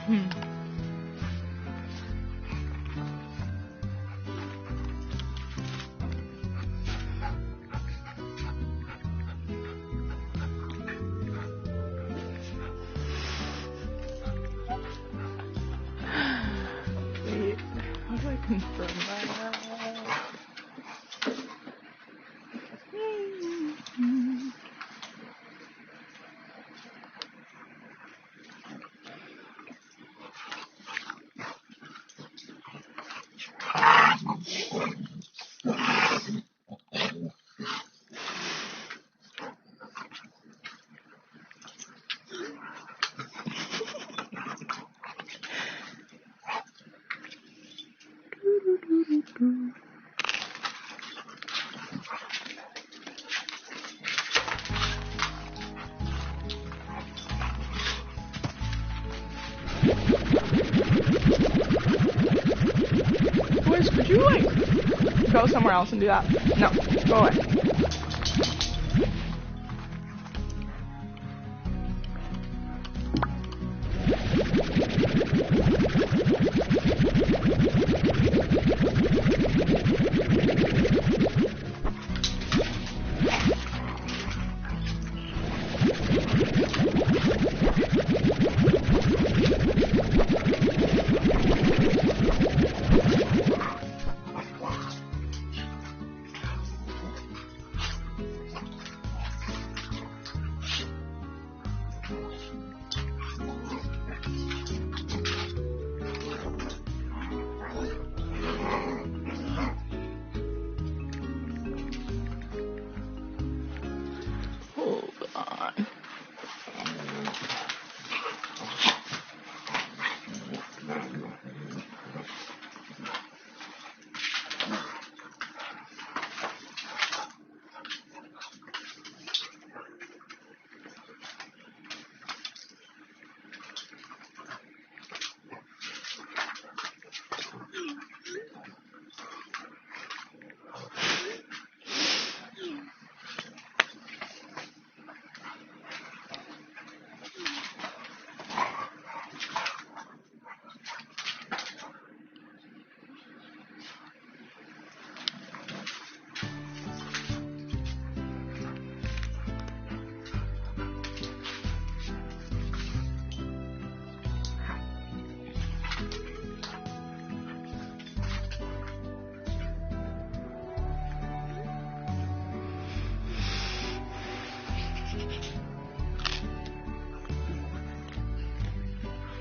Wait, how do I confirm that? Boys, could you, like, go somewhere else and do that? No, go away.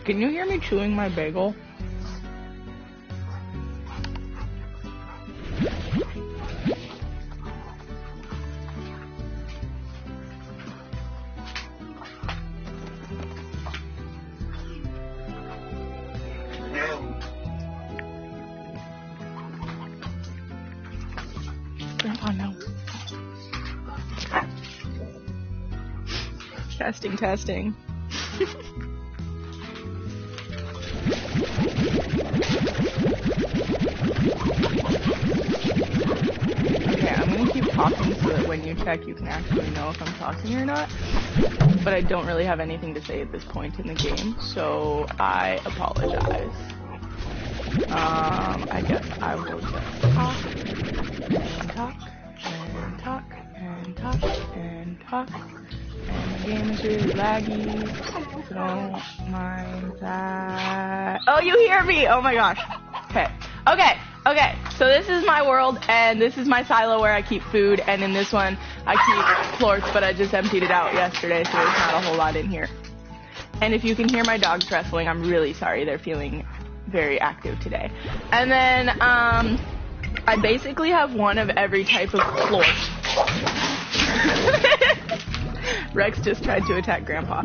Can you hear me chewing my bagel? Grandpa, no. Testing, testing. Okay, I'm gonna keep talking so that when you check you can actually know if I'm talking or not. But I don't really have anything to say at this point in the game, so I apologize. I guess I will just talk and talk and talk and talk and talk. And the game is really laggy, so don't mind that. Oh, you hear me! Oh my gosh. Okay. Okay. Okay. So this is my world, and this is my silo where I keep food, and in this one, I keep plorts, but I just emptied it out yesterday, so there's not a whole lot in here. And if you can hear my dogs wrestling, I'm really sorry. They're feeling very active today. And then, I basically have one of every type of plort. Rex just tried to attack Grandpa.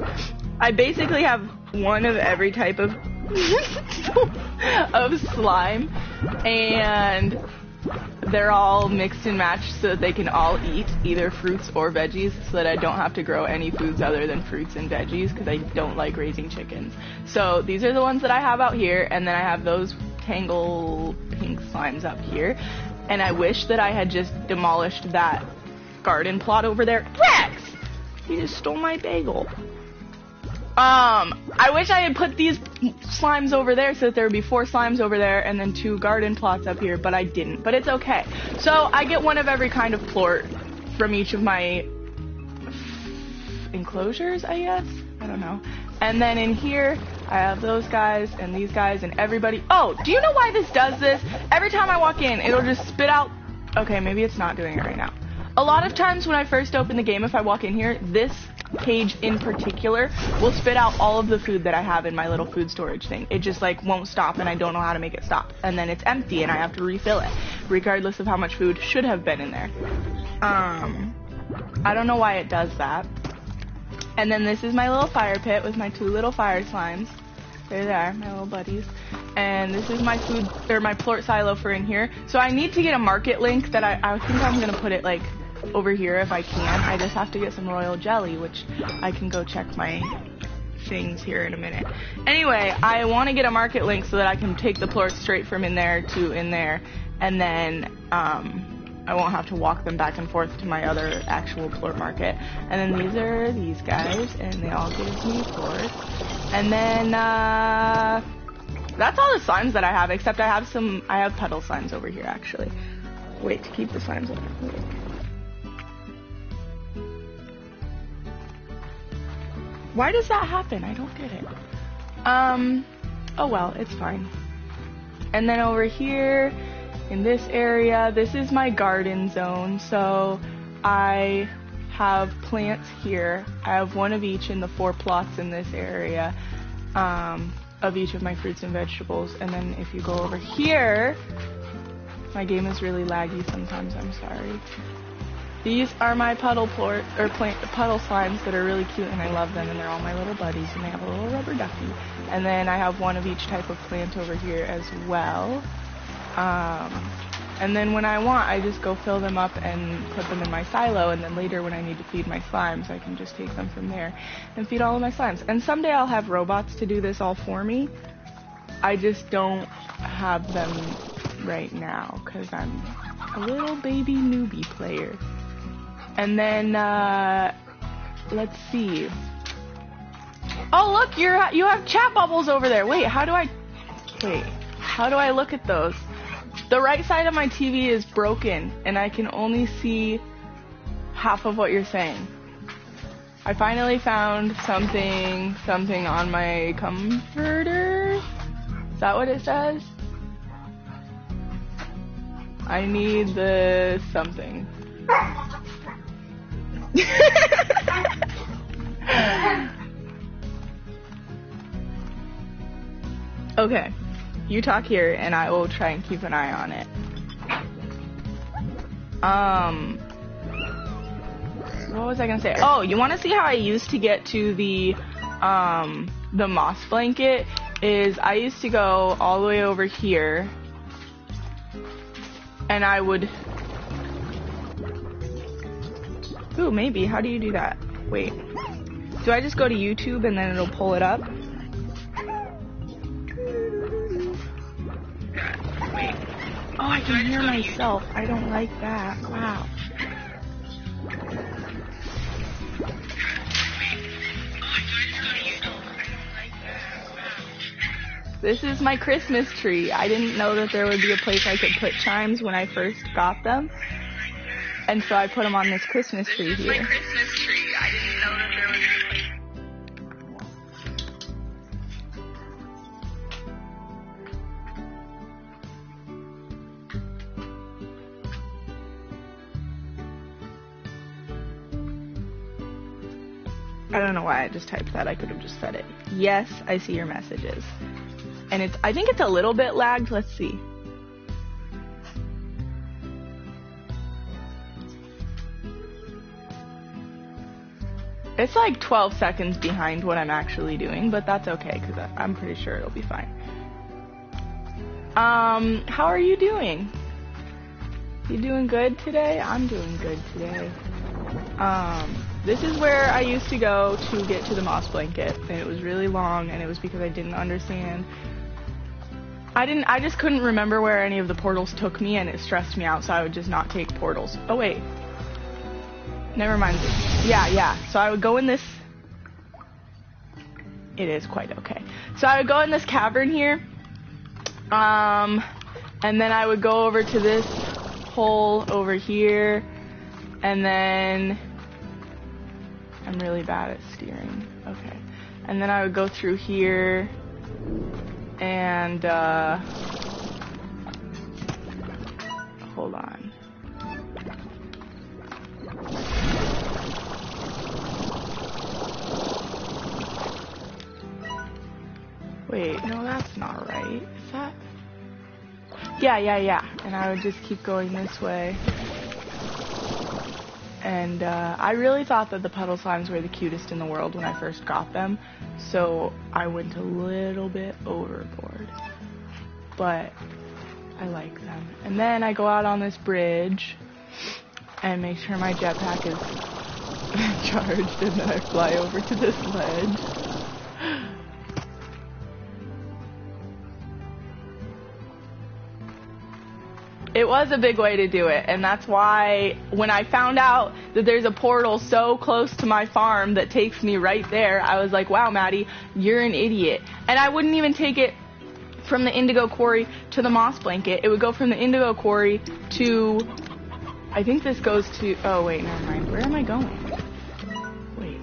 I basically have one of every type of slime, and they're all mixed and matched so that they can all eat either fruits or veggies, so that I don't have to grow any foods other than fruits and veggies, because I don't like raising chickens. So these are the ones that I have out here, and then I have those tangle pink slimes up here, and I wish that I had just demolished that garden plot over there. Rex! He just stole my bagel. I wish I had put these slimes over there so that there would be 4 slimes over there and then 2 garden plots up here, but I didn't. But it's okay. So I get one of every kind of plort from each of my enclosures, I guess? I don't know. And then in here, I have those guys and these guys and everybody. Oh, do you know why this does this? Every time I walk in, it'll just spit out. Okay, maybe it's not doing it right now. A lot of times when I first open the game, if I walk in here, this page in particular will spit out all of the food that I have in my little food storage thing. It just like won't stop and I don't know how to make it stop. And then it's empty and I have to refill it, regardless of how much food should have been in there. I don't know why it does that. And then this is my little fire pit with my 2 little fire slimes. There they are, my little buddies. And this is my food, or my plort silo for in here. So I need to get a market link that I think I'm gonna put it like over here if I can. I just have to get some royal jelly, which I can go check my things here in a minute. Anyway, I want to get a market link so that I can take the plorts straight from in there to in there, and then I won't have to walk them back and forth to my other actual plort market. And then these are these guys, and they all give me plorts. And then that's all the slimes that I have, except I have petal slimes over here actually. Wait, to keep the slimes open. Why does that happen? I don't get it. Oh well, it's fine. And then over here, in this area, this is my garden zone, so I have plants here. I have 1 of each in the 4 plots in this area, of each of my fruits and vegetables. And then if you go over here, my game is really laggy sometimes, I'm sorry. These are my puddle slimes that are really cute and I love them, and they're all my little buddies and they have a little rubber ducky. And then I have 1 of each type of plant over here as well. And then when I want, I just go fill them up and put them in my silo, and then later when I need to feed my slimes, I can just take them from there and feed all of my slimes. And someday I'll have robots to do this all for me. I just don't have them right now because I'm a little baby newbie player. And then, let's see. Oh, look, you have chat bubbles over there. Wait, how do I look at those? The right side of my TV is broken, and I can only see half of what you're saying. I finally found something on my comforter. Is that what it says? I need the something. Okay, you talk here and I will try and keep an eye on it. What was I gonna say? Oh, you wanna see how I used to get to the moss blanket? Is I used to go all the way over here and I would... Ooh, maybe. How do you do that? Wait. Do I just go to YouTube and then it'll pull it up? Wait. Oh, I can hear myself. I don't like that. Wow. This is my Christmas tree. I didn't know that there would be a place I could put chimes when I first got them. And so I put them on this Christmas tree here. My Christmas tree. I didn't know that there would be a place. I don't know why I just typed that. I could have just said it. Yes, I see your messages. And I think it's a little bit lagged. Let's see. It's like 12 seconds behind what I'm actually doing, but that's okay because I'm pretty sure it'll be fine. How are you doing? You doing good today? I'm doing good today. This is where I used to go to get to the moss blanket, and it was really long, and it was because I didn't understand. I just couldn't remember where any of the portals took me, and it stressed me out, so I would just not take portals. Oh, wait. Never mind. Yeah. So I would go in this... it is quite okay. So I would go in this cavern here, and then I would go over to this hole over here, and then I'm really bad at steering. Okay. And then I would go through here, and hold on. Wait, no, that's not right. Is that? Yeah. And I would just keep going this way. And I really thought that the puddle slimes were the cutest in the world when I first got them, so I went a little bit overboard. But I like them. And then I go out on this bridge and make sure my jetpack is charged, and then I fly over to this ledge. It was a big way to do it, and that's why when I found out that there's a portal so close to my farm that takes me right there, I was like, wow, Maddie, you're an idiot. And I wouldn't even take it from the indigo quarry to the moss blanket. It would go from the indigo quarry to, I think this goes to, oh wait, never mind. Where am I going? Wait.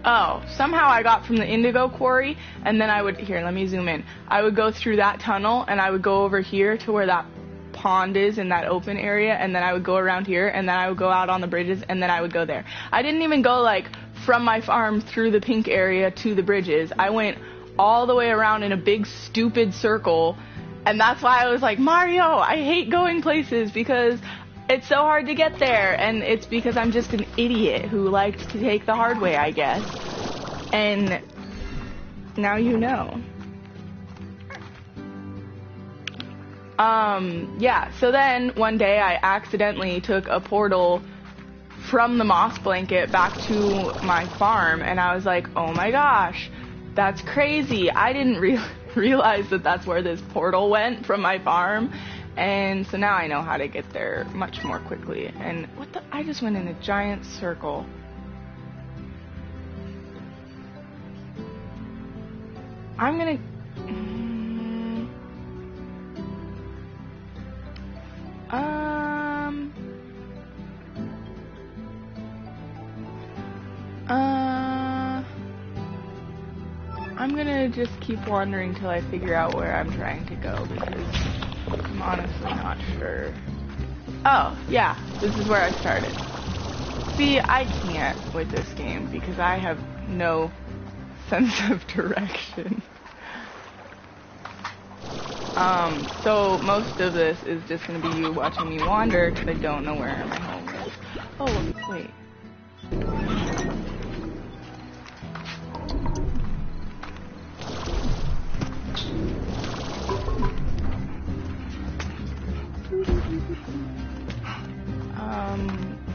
Oh, somehow I got from the indigo quarry, and then I would, here, let me zoom in. I would go through that tunnel, and I would go over here to where that pond is in that open area, and then I would go around here, and then I would go out on the bridges, and then I would go there. I didn't even go, like, from my farm through the pink area to the bridges. I went all the way around in a big, stupid circle, and that's why I was like, Mario, I hate going places, because it's so hard to get there, and it's because I'm just an idiot who liked to take the hard way, I guess. And now you know. Yeah, so then one day I accidentally took a portal from the moss blanket back to my farm, and I was like, oh my gosh, that's crazy. I didn't realize that that's where this portal went from my farm. And so now I know how to get there much more quickly. And what the? I just went in a giant circle. I'm gonna... I'm gonna just keep wandering till I figure out where I'm trying to go, because I'm honestly not sure. Oh, yeah, this is where I started. See, I can't with this game because I have no sense of direction. So most of this is just gonna be you watching me wander because I don't know where my home is. Oh, wait.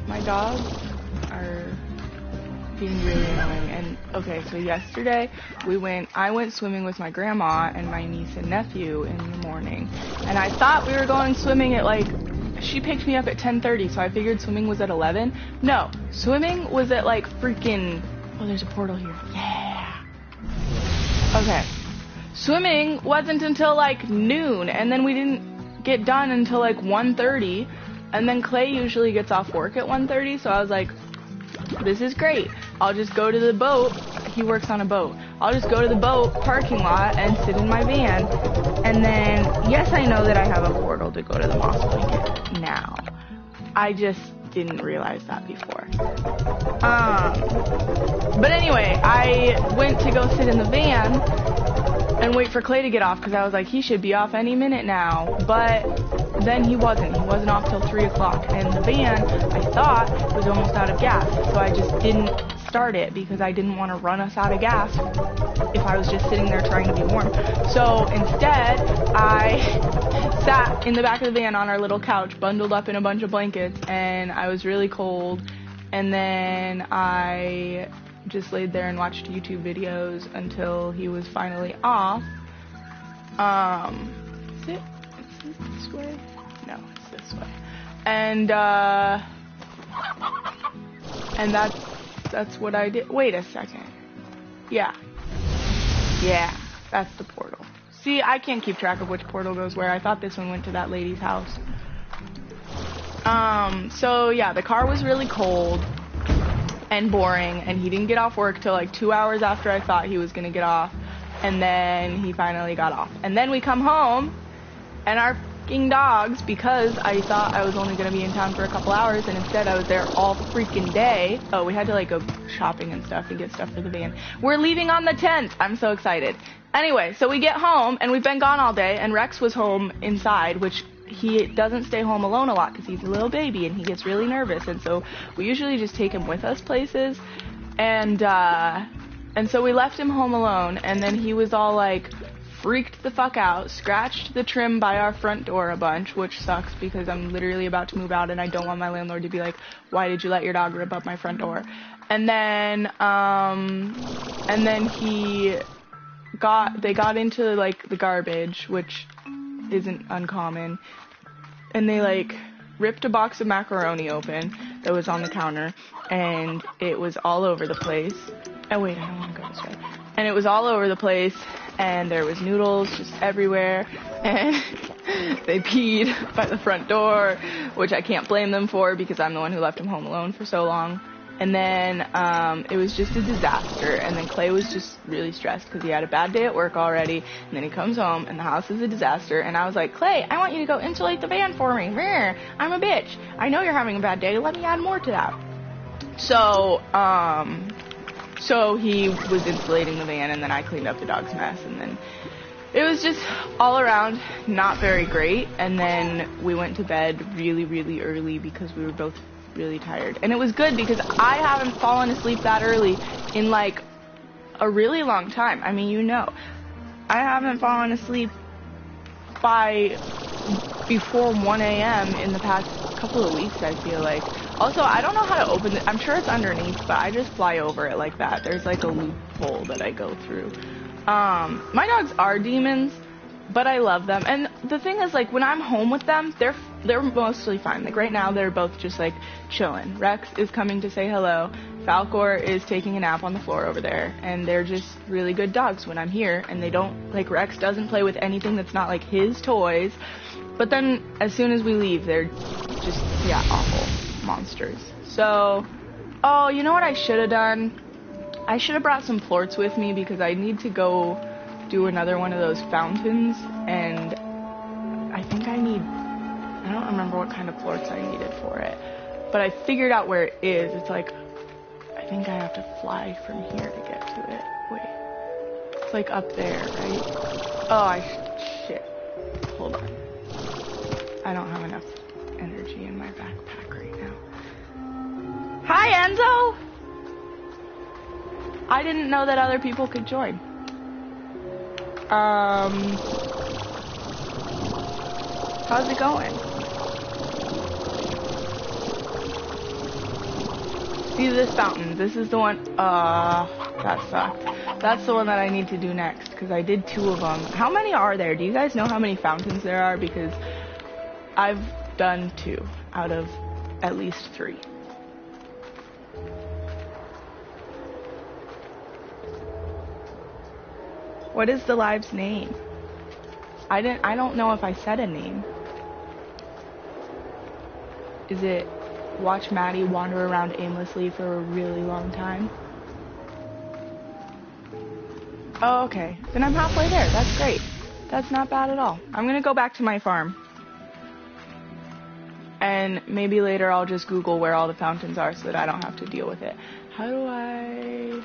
My dogs are being really annoying. And okay, so yesterday I went swimming with my grandma and my niece and nephew in the morning, and I thought we were going swimming at like, she picked me up at 10:30, so I figured swimming was at 11. No, swimming was at like freaking, oh, there's a portal here. Yeah. Okay. Swimming wasn't until like noon, and then we didn't get done until like 1:30. And then Clay usually gets off work at 1:30, so I was like, this is great. I'll just go to the boat. He works on a boat. I'll just go to the boat parking lot and sit in my van. And then, yes, I know that I have a portal to go to the moss blanket now. I just didn't realize that before. But anyway, I went to go sit in the van and wait for Clay to get off, because I was like, he should be off any minute now. But then he wasn't. He wasn't off till 3 o'clock. And the van, I thought, was almost out of gas. So I just didn't start it because I didn't want to run us out of gas if I was just sitting there trying to be warm. So instead, I sat in the back of the van on our little couch, bundled up in a bunch of blankets, and I was really cold. And then I just laid there and watched YouTube videos until he was finally off. Is it this way? No, it's this way. And that's That's what I did. Wait a second. Yeah. Yeah, that's the portal. See, I can't keep track of which portal goes where. I thought this one went to that lady's house. So yeah, the car was really cold and boring, and he didn't get off work till like 2 hours after I thought he was gonna get off, and then he finally got off. And then we come home, and our fucking dogs, because I thought I was only gonna be in town for a couple hours, and instead I was there all freaking day. Oh, we had to like go shopping and stuff and get stuff for the van. We're leaving on the 10th. I'm so excited. Anyway, so we get home, and we've been gone all day, and Rex was home inside, which he doesn't stay home alone a lot because he's a little baby and he gets really nervous, and so we usually just take him with us places, and so we left him home alone, and then he was all like freaked the fuck out, scratched the trim by our front door a bunch, which sucks because I'm literally about to move out and I don't want my landlord to be like, why did you let your dog rip up my front door? And then they got into like the garbage, which isn't uncommon, and they like ripped a box of macaroni open that was on the counter, and it was all over the place. Oh wait, I don't want to go this way. And it was all over the place, and there was noodles just everywhere, and they peed by the front door, which I can't blame them for because I'm the one who left him home alone for so long. And then it was just a disaster, and then Clay was just really stressed because he had a bad day at work already, and then he comes home and the house is a disaster, and I was like, Clay, I want you to go insulate the van for me. I'm a bitch. I know you're having a bad day. Let me add more to that. So he was insulating the van, and then I cleaned up the dog's mess, and then it was just all around not very great. And then we went to bed really, really early because we were both really tired, and it was good because I haven't fallen asleep that early in like a really long time. I mean, you know, I haven't fallen asleep before 1 a.m. in the past couple of weeks, I feel like. Also, I don't know how to open it. I'm sure it's underneath, but I just fly over it like that. There's like a loophole that I go through. My dogs are demons, but I love them. And the thing is, like, when I'm home with them, they're mostly fine. Like, right now, they're both just, like, chilling. Rex is coming to say hello. Falcor is taking a nap on the floor over there. And they're just really good dogs when I'm here. And they don't, like, Rex doesn't play with anything that's not, like, his toys. But then, as soon as we leave, they're just, yeah, awful monsters. So, oh, you know what I should have done? I should have brought some florts with me because I need to go do another one of those fountains, and I think I don't remember what kind of florts I needed for it, but I figured out where it is. It's like, I think I have to fly from here to get to it. Wait, it's like up there, right? Oh, shit. Hold on. I don't have enough energy in my backpack right now. Hi, Enzo! I didn't know that other people could join. How's it going? See this fountain. This is the one. That sucked. That's the one that I need to do next because I did 2 of them. How many are there? Do you guys know how many fountains there are? Because I've done 2 out of at least 3. What is the live's name? I don't know if I said a name. Is it watch Maddie wander around aimlessly for a really long time? Oh, okay. Then I'm halfway there. That's great. That's not bad at all. I'm gonna go back to my farm. And maybe later I'll just Google where all the fountains are so that I don't have to deal with it. How do I...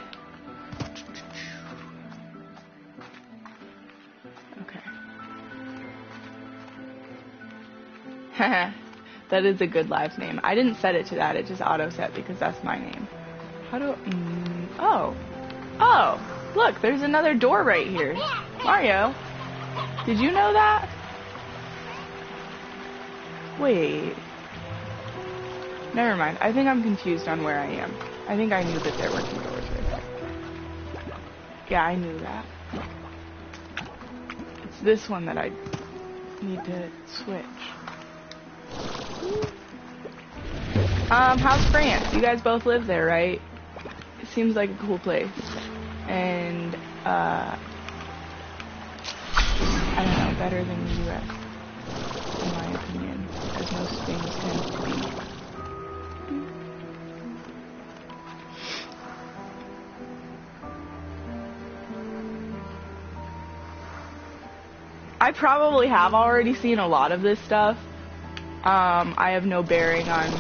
That is a good live name. I didn't set it to that. It just auto-set because that's my name. How do... Oh, look, there's another door right here. Mario, did you know that? Wait. Never mind. I think I'm confused on where I am. I think I knew that there were 2 doors right there. Yeah, I knew that. It's this one that I need to switch. How's France? You guys both live there, right? seems like a cool place. And, I don't know, better than the US, in my opinion, as most things tend to be. I probably have already seen a lot of this stuff. I have no bearing on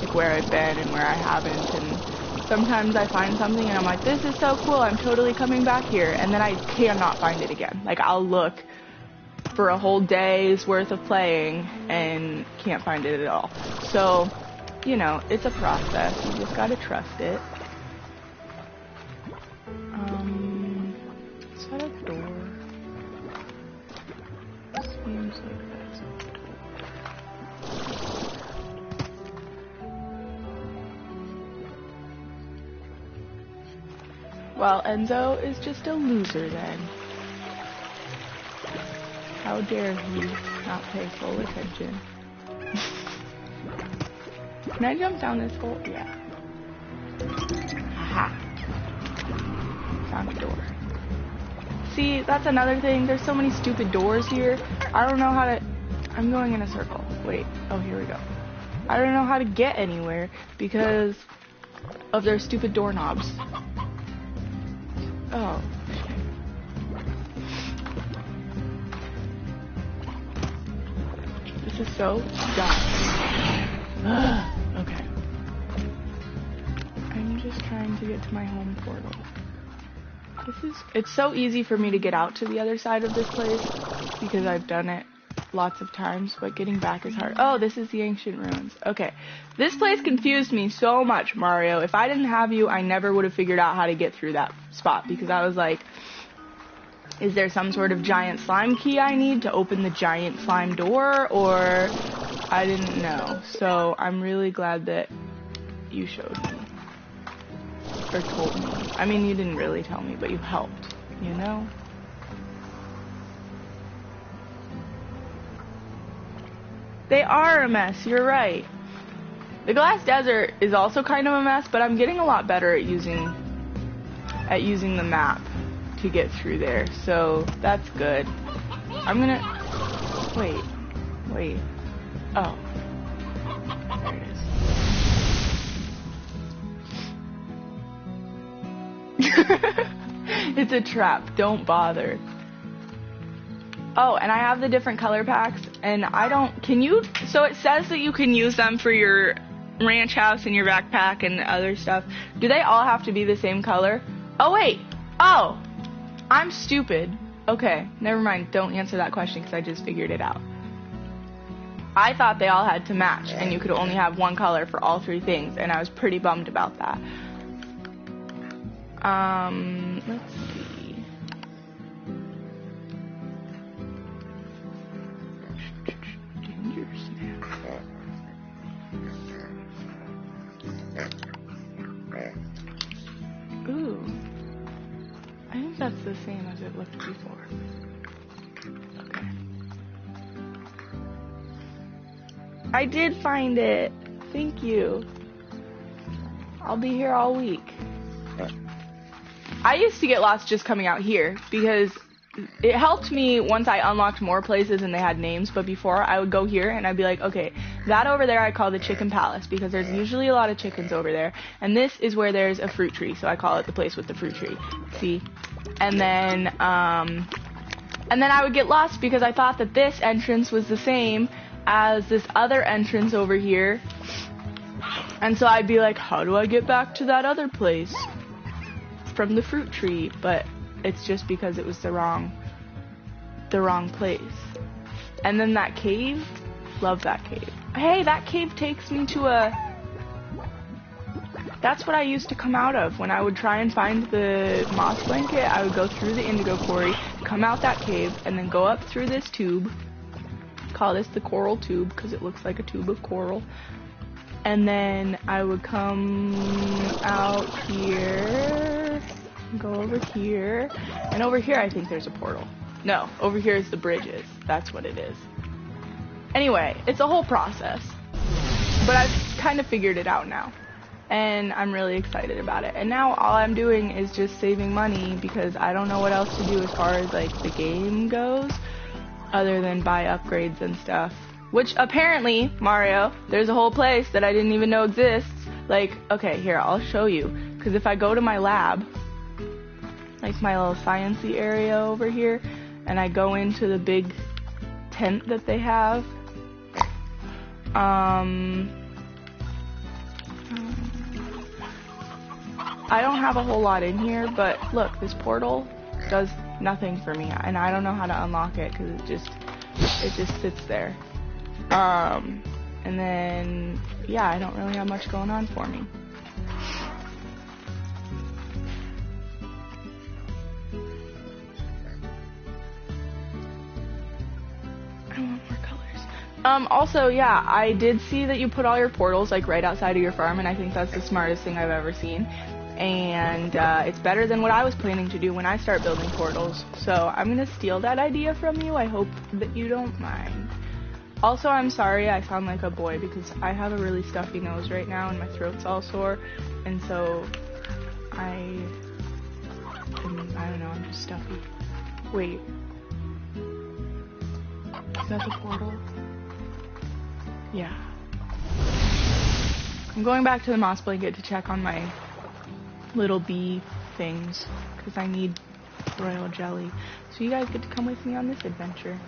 like where I've been and where I haven't, and sometimes I find something and I'm like, this is so cool, I'm totally coming back here, and then I cannot find it again. Like, I'll look for a whole day's worth of playing and can't find it at all. So, you know, it's a process. You just gotta trust it. Is that a door? Seems like that's a door. Well, Enzo is just a loser then. How dare he not pay full attention. Can I jump down this hole? Yeah. Aha. Found a door. See, that's another thing. There's so many stupid doors here. I don't know how to... I'm going in a circle. Wait. Oh, here we go. I don't know how to get anywhere because of their stupid doorknobs. Oh, shit. This is so dumb. Okay. I'm just trying to get to my home portal. It's so easy for me to get out to the other side of this place because I've done it lots of times, but getting back is hard. Oh, this is the ancient ruins. Okay. This place confused me so much, Mario. If I didn't have you, I never would have figured out how to get through that spot because I was like, is there some sort of giant slime key I need to open the giant slime door? Or I didn't know. So I'm really glad that you showed me. Or told me. I mean, you didn't really tell me, but you helped, you know? They are a mess, you're right. The glass desert is also kind of a mess, but I'm getting a lot better at using the map to get through there, so that's good. I'm gonna... Wait. Oh. There it is. It's a trap, don't bother. Oh, and I have the different color packs, and I don't... Can you... So it says that you can use them for your ranch house and your backpack and other stuff. Do they all have to be the same color? Oh, wait. Oh. I'm stupid. Okay, never mind. Don't answer that question because I just figured it out. I thought they all had to match, and you could only have one color for all three things, and I was pretty bummed about that. Let's see. Ginger snap. Ooh. I think that's the same as it looked before. Okay. I did find it. Thank you. I'll be here all week. I used to get lost just coming out here because it helped me once I unlocked more places and they had names, but before I would go here and I'd be like, okay, that over there I call the Chicken Palace because there's usually a lot of chickens over there, and this is where there's a fruit tree, so I call it the place with the fruit tree. See? And then I would get lost because I thought that this entrance was the same as this other entrance over here, and so I'd be like, how do I get back to that other place from the fruit tree? But it's just because it was the wrong place. And then that cave, love that cave. Hey, that cave takes me to that's what I used to come out of. When I would try and find the moss blanket, I would go through the indigo quarry, come out that cave, and then go up through this tube. Call this the coral tube because it looks like a tube of coral. And then I would come out here, go over here, and over here I think there's a portal. No, over here is the bridges. That's what it is. Anyway, it's a whole process. But I've kind of figured it out now. and I'm really excited about it. And now all I'm doing is just saving money because I don't know what else to do as far as like the game goes other than buy upgrades and stuff. Which apparently, Mario, there's a whole place that I didn't even know exists. Like, okay, here, I'll show you. Because if I go to my lab, like my little sciencey area over here, and I go into the big tent that they have, I don't have a whole lot in here, but look, this portal does nothing for me, and I don't know how to unlock it because it just sits there. And then, yeah, I don't really have much going on for me. I want more colors. Also, yeah, I did see that you put all your portals, like, right outside of your farm, and I think that's the smartest thing I've ever seen. And, it's better than what I was planning to do when I start building portals. So, I'm gonna steal that idea from you. I hope that you don't mind. Also, I'm sorry I sound like a boy because I have a really stuffy nose right now and my throat's all sore, and so I don't know, I'm just stuffy. Wait. Is that the portal? Yeah. I'm going back to the moss blanket to check on my little bee things because I need royal jelly. So you guys get to come with me on this adventure.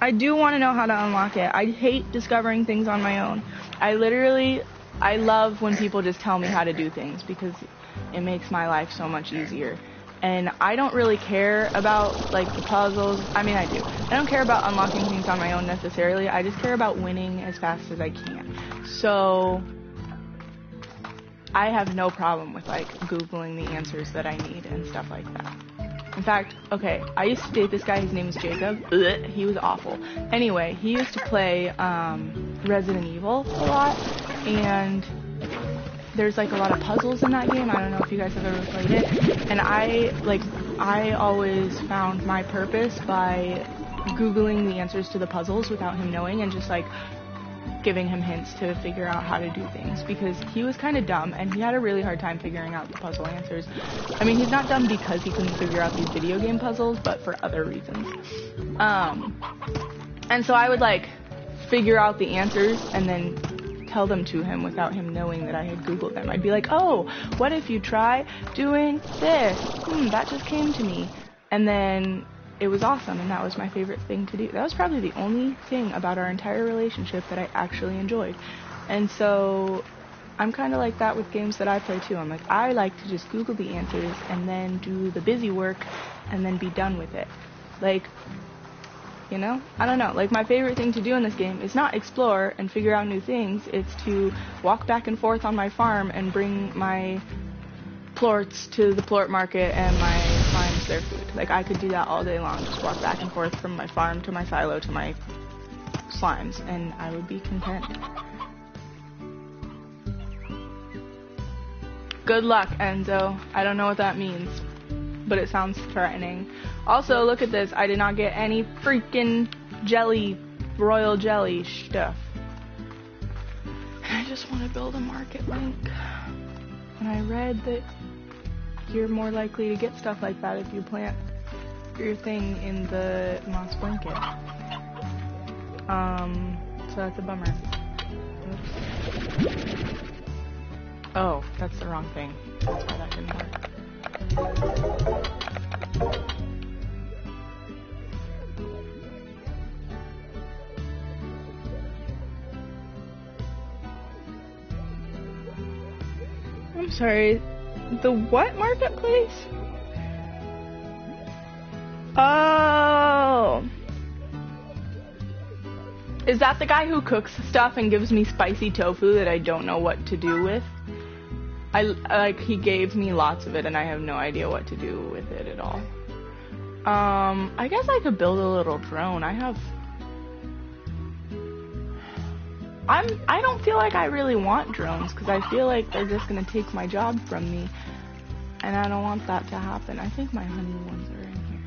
I do want to know how to unlock it. I hate discovering things on my own. I love when people just tell me how to do things because it makes my life so much easier. And I don't really care about, like, the puzzles. I mean, I do. I don't care about unlocking things on my own necessarily. I just care about winning as fast as I can. So I have no problem with, like, Googling the answers that I need and stuff like that. In fact, okay, I used to date this guy, his name was Jacob. Ugh, he was awful. Anyway, he used to play Resident Evil a lot, and there's like a lot of puzzles in that game. I don't know if you guys have ever played it. And I always found my purpose by Googling the answers to the puzzles without him knowing and just like giving him hints to figure out how to do things because he was kind of dumb and he had a really hard time figuring out the puzzle answers. I mean, he's not dumb because he couldn't figure out these video game puzzles, but for other reasons. And so I would like figure out the answers and then tell them to him without him knowing that I had Googled them. I'd be like, oh, what if you try doing this? That just came to me. And then it was awesome, and that was my favorite thing to do. That was probably the only thing about our entire relationship that I actually enjoyed. And so I'm kind of like that with games that I play too. I'm like, I like to just Google the answers and then do the busy work and then be done with it. Like, you know? I don't know. Like, my favorite thing to do in this game is not explore and figure out new things. It's to walk back and forth on my farm and bring my plorts to the plort market and my slimes their food. Like, I could do that all day long, just walk back and forth from my farm to my silo to my slimes, and I would be content. Good luck, Enzo. I don't know what that means, but it sounds threatening. Also, look at this. I did not get any freaking jelly, royal jelly stuff. I just want to build a market link. And I read that you're more likely to get stuff like that if you plant your thing in the moss blanket. So that's a bummer. Oops. Oh, that's the wrong thing. That's why that didn't work. I'm sorry, the what marketplace? Oh. Is that the guy who cooks stuff and gives me spicy tofu that I don't know what to do with? He gave me lots of it and I have no idea what to do with it at all. I guess I could build a little drone. I don't feel like I really want drones because I feel like they're just going to take my job from me, and I don't want that to happen. I think my honey ones are in here.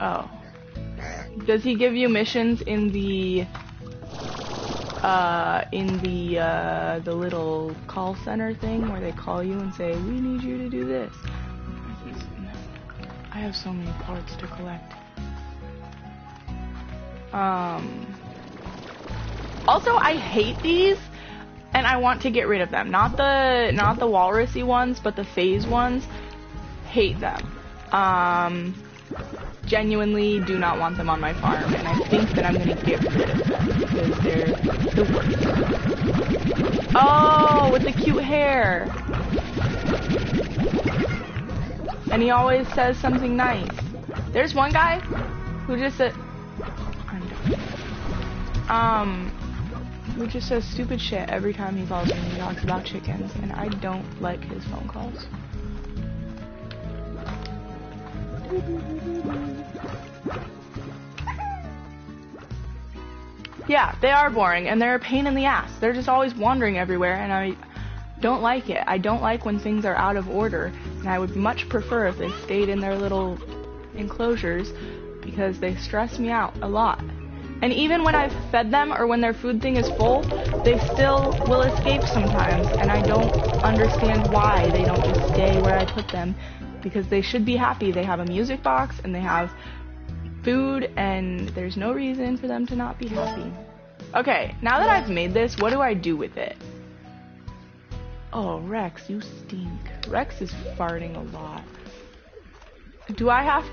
Oh. Does he give you missions in the little call center thing where they call you and say, we need you to do this? I have so many parts to collect. Also, I hate these, and I want to get rid of them. Not the walrusy ones, but the phase ones. Hate them. Genuinely do not want them on my farm, and I think that I'm gonna get rid of them because they're the worst. Oh, with the cute hair. And he always says something nice. There's one guy who just said, who just says stupid shit every time he calls me and he talks about chickens, and I don't like his phone calls. Yeah, they are boring, and they're a pain in the ass. They're just always wandering everywhere, and I don't like it. I don't like when things are out of order, and I would much prefer if they stayed in their little enclosures, because they stress me out a lot. And even when I've fed them, or when their food thing is full, they still will escape sometimes, and I don't understand why they don't just stay where I put them, because they should be happy. They have a music box, and they have food, and there's no reason for them to not be happy. Okay, now that I've made this, what do I do with it? Oh, Rex, you stink. Rex is farting a lot. Do I have...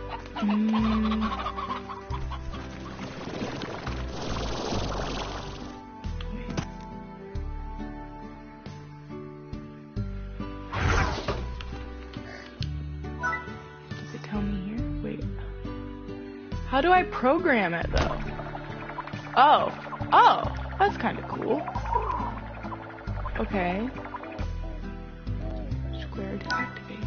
Does it tell me here? Wait. How do I program it, though? Oh, that's kind of cool. Okay. Square to activate.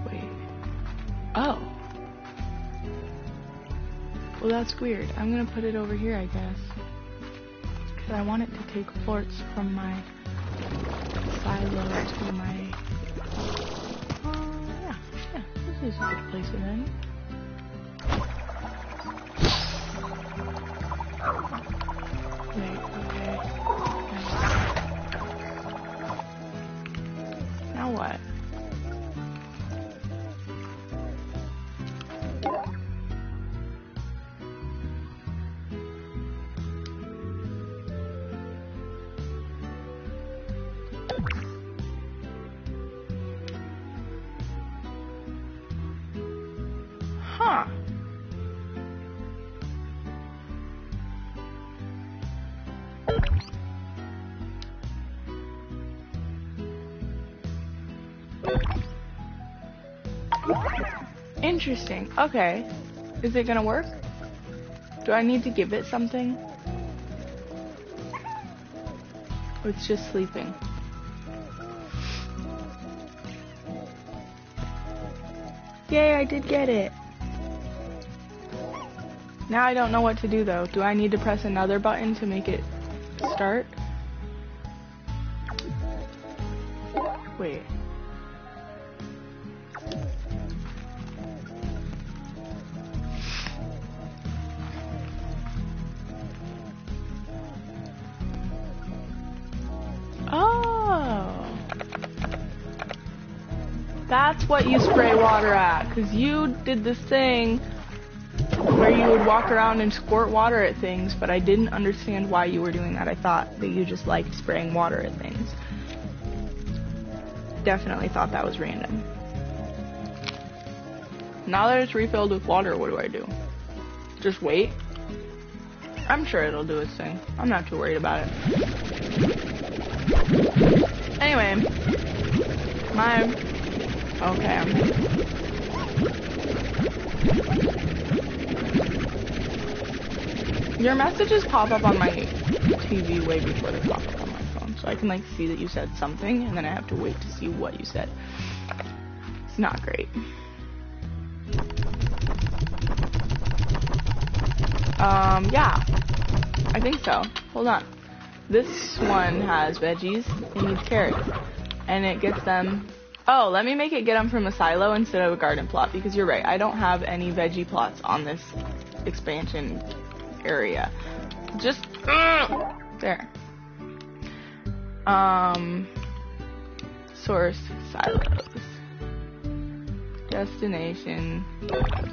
Wait. Oh. Well, that's weird. I'm gonna put it over here, I guess. Because I want it to take ports from my silo to my... yeah, this is a good place to end. Wait, okay. Now what? Huh. Interesting. Okay. Is it gonna work? Do I need to give it something? Or it's just sleeping? Yay, I did get it. Now I don't know what to do though. Do I need to press another button to make it start? Wait. Oh. That's what you spray water at, because you did this thing where you would walk around and squirt water at things, but I didn't understand why you were doing that. I thought that you just liked spraying water at things. Definitely thought that was random. Now that it's refilled with water, what do I do? Just wait? I'm sure it'll do its thing. I'm not too worried about it. Anyway. Okay. Your messages pop up on my TV way before they pop up on my phone, so I can like see that you said something, and then I have to wait to see what you said. It's not great. Yeah, I think so. Hold on. This one has veggies. It needs carrots. and it gets them. Oh, let me make it get them from a silo instead of a garden plot, because you're right, I don't have any veggie plots on this expansion area. Just there. Source silos. Destination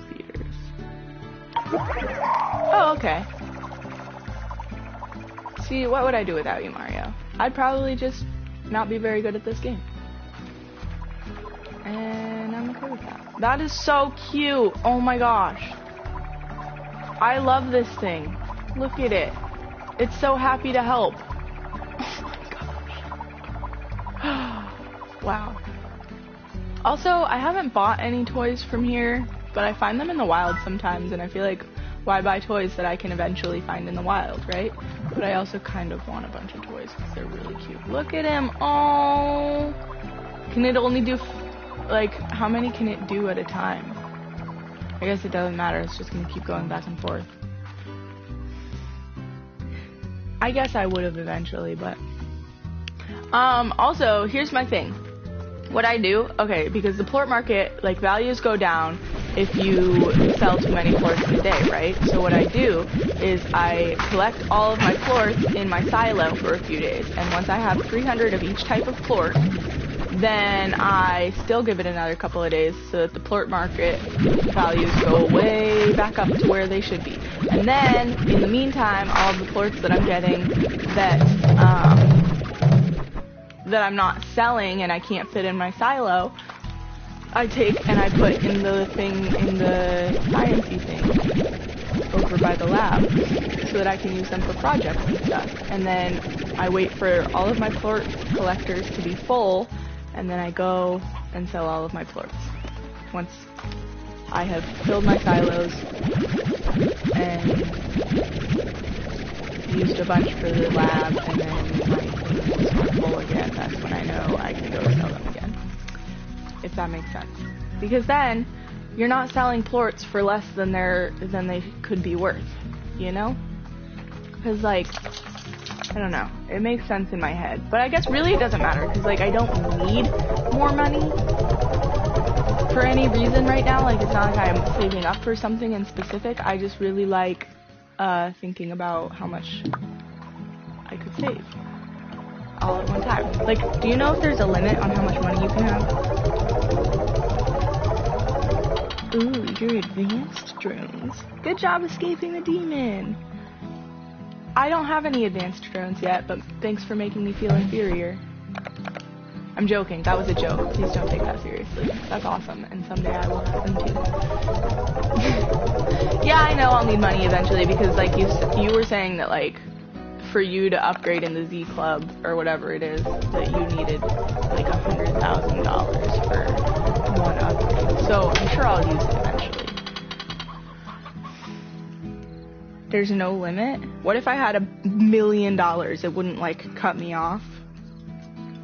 feeders. Oh, okay. See, what would I do without you, Mario? I'd probably just not be very good at this game. And I'm okay with that. That is so cute. Oh my gosh. I love this thing. Look at it. It's so happy to help. Oh my gosh. Wow. Also, I haven't bought any toys from here, but I find them in the wild sometimes, and I feel like, why buy toys that I can eventually find in the wild, right? But I also kind of want a bunch of toys because they're really cute. Look at him. Oh. Can it only do, like, how many can it do at a time? I guess it doesn't matter. It's just going to keep going back and forth. I guess I would have eventually, but... Also, here's my thing. What I do, okay, because the plort market, like, values go down if you sell too many plorts in a day, right? So what I do is I collect all of my plorts in my silo for a few days, and once I have 300 of each type of plort, then I still give it another couple of days so that the plort market values go way back up to where they should be. And then, in the meantime, all of the plorts that I'm getting that I'm not selling and I can't fit in my silo, I take and I put in the thing, in the sciencey thing over by the lab so that I can use them for projects and stuff. And then I wait for all of my plort collectors to be full, and then I go and sell all of my plorts. Once I have filled my silos and used a bunch for the lab, and then my things are full again, that's when I know I can go sell them again. If that makes sense. Because then, you're not selling plorts for less than they could be worth, you know? Because, like, I don't know. It makes sense in my head. But I guess really it doesn't matter, because, like, I don't need more money for any reason right now. Like, it's not like I'm saving up for something in specific. I just really like thinking about how much I could save all at one time. Like, do you know if there's a limit on how much money you can have? Ooh, you're advanced drones. Good job escaping the demon. I don't have any advanced drones yet, but thanks for making me feel inferior. I'm joking. That was a joke. Please don't take that seriously. That's awesome, and someday I will have them too. Yeah, I know I'll need money eventually because, like, you were saying that, like, for you to upgrade in the Z Club or whatever it is, that you needed like $100,000 for one upgrade. So I'm sure I'll use it eventually. There's no limit? What if I had $1 million? It wouldn't, like, cut me off?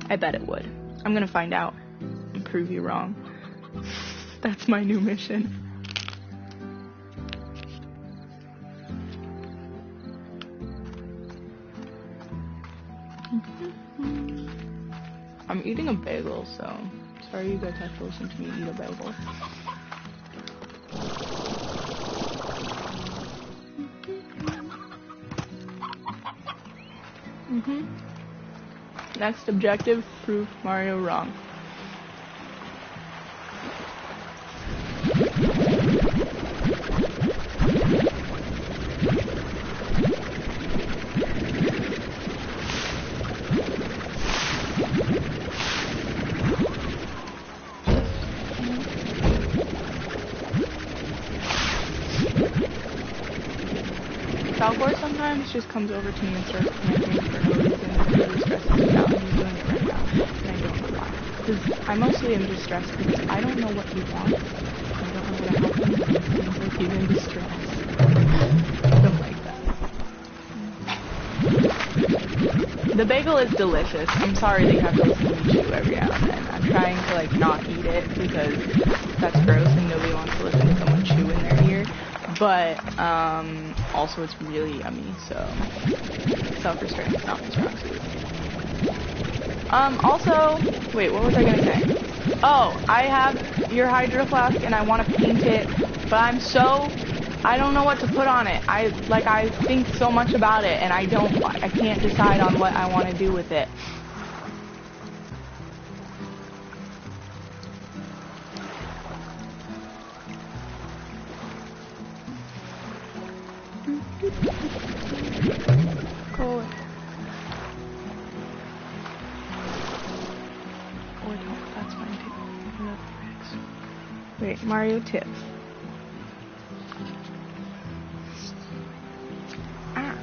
I bet it would. I'm gonna find out and prove you wrong. That's my new mission. I'm eating a bagel, so sorry you guys have to listen to me eat a bagel. Next objective, prove Mario wrong. Falcor sometimes just comes over to me and starts commanding for no reason. It really stresses me out, and he's doing it right now, and I don't know why. Because I mostly am distressed because I don't know what he wants. I don't know how to help him. It seems like he's in distress. I don't like that. The bagel is delicious. I'm sorry that you have to listen to me chew every now and then. I'm trying to, like, not eat it because that's gross and nobody wants to listen to someone chew in their ear. But, also it's really yummy, so self-restraint is not my strong suit. Also, wait, what was I gonna say? Oh, I have your hydro flask and I want to paint it, but I don't know what to put on it. I think so much about it and I can't decide on what I want to do with it. Go away. Oh, no, that's mine too. Wait, Mario tips. Ah.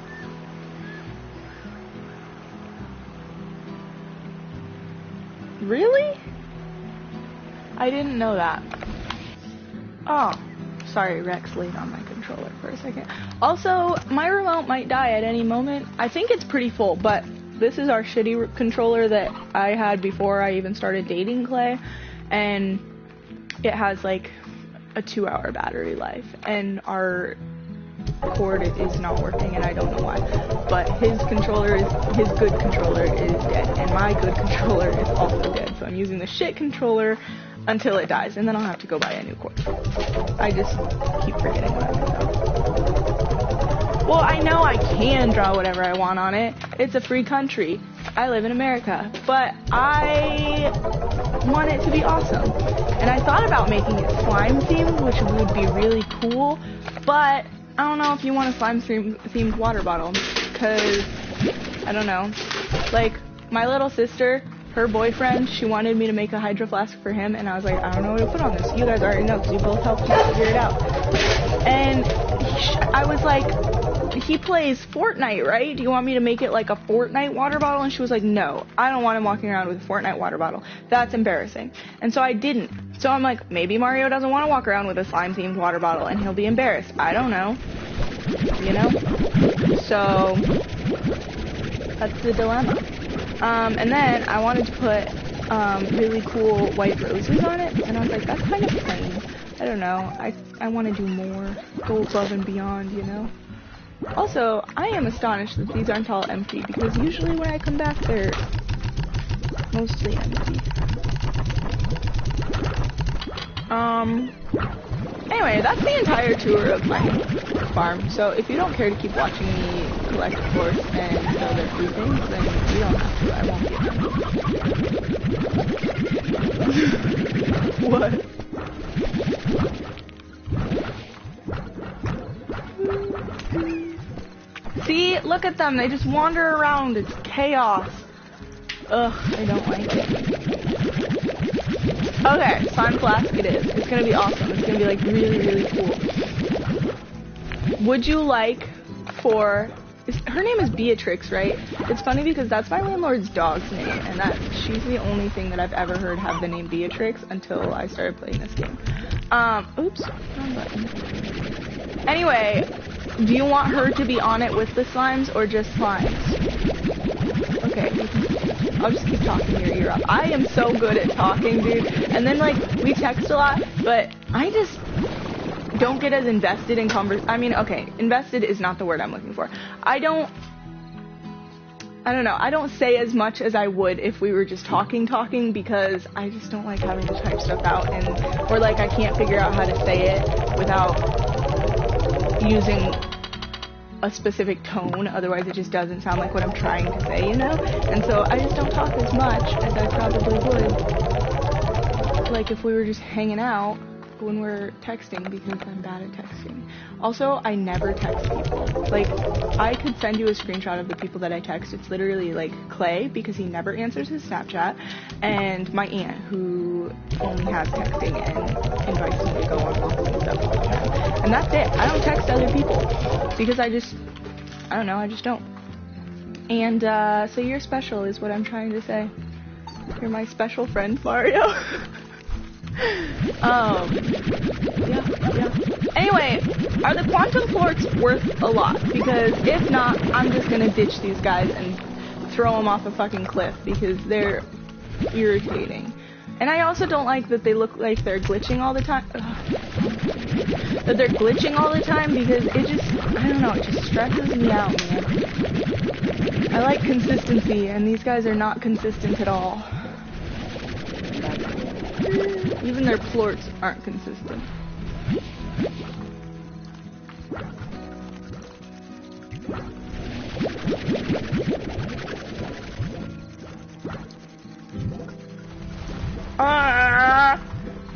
Really? I didn't know that. Oh. Sorry, Rex laid on my controller for a second. Also, my remote might die at any moment. I think it's pretty full, but this is our shitty controller that I had before I even started dating Clay, and it has like a 2-hour battery life, and our cord is not working, and I don't know why. But his good controller is dead, and my good controller is also dead. So I'm using the shit controller until it dies, and then I'll have to go buy a new cord. I just keep forgetting what I'm doing. Well, I know I can draw whatever I want on it. It's a free country. I live in America. But I want it to be awesome. And I thought about making it slime themed, which would be really cool. But I don't know if you want a slime themed water bottle. Because, I don't know. Like, my little sister, her boyfriend, she wanted me to make a hydro flask for him, and I was like, I don't know what to put on this. You guys already know, because you both helped me figure it out. And I was like, he plays Fortnite, right? Do you want me to make it like a Fortnite water bottle? And she was like, no, I don't want him walking around with a Fortnite water bottle. That's embarrassing. And so I didn't. So I'm like, maybe Mario doesn't want to walk around with a slime-themed water bottle, and he'll be embarrassed. I don't know. You know? So, that's the dilemma. And then I wanted to put really cool white roses on it, and I was like, that's kind of plain. I don't know. I want to do more. Go above and beyond, you know? Also, I am astonished that these aren't all empty, because usually when I come back, they're mostly empty. Anyway, that's the entire tour of my farm. So if you don't care to keep watching me collect force and sell their free things, then you don't have to. I won't give them. What? See? Look at them. They just wander around. It's chaos. Ugh, I don't like it. Okay, slime flask it is. It's gonna be awesome. It's gonna be like really, really cool. Would you like for... her name is Beatrix, right? It's funny because that's my landlord's dog's name, and she's the only thing that I've ever heard have the name Beatrix until I started playing this game. Oops, wrong button. Anyway, do you want her to be on it with the slimes or just slimes? Okay, I'll just keep talking your ear up. I am so good at talking, dude. And then, like, we text a lot, but I just don't get as invested in I mean, okay, invested is not the word I'm looking for. I don't know, I don't say as much as I would if we were just talking, because I just don't like having to type stuff out, or like I can't figure out how to say it without using a specific tone, otherwise it just doesn't sound like what I'm trying to say, you know? And so I just don't talk as much as I probably would, like if we were just hanging out when we're texting, because I'm bad at texting. Also, I never text people. Like, I could send you a screenshot of the people that I text. It's literally like Clay, because he never answers his Snapchat, and my aunt, who only has texting and invites me to go on walks and stuff all the time. And that's it. I don't text other people, because I don't know, I just don't. And, so you're special is what I'm trying to say. You're my special friend, Mario. Yeah. Anyway, are the quantum florts worth a lot? Because if not, I'm just gonna ditch these guys and throw them off a fucking cliff, because they're irritating. And I also don't like that they look like they're glitching all the time. That they're glitching all the time because it just, I don't know, it just stresses me out, man. I like consistency, and these guys are not consistent at all. Even their plorts aren't consistent.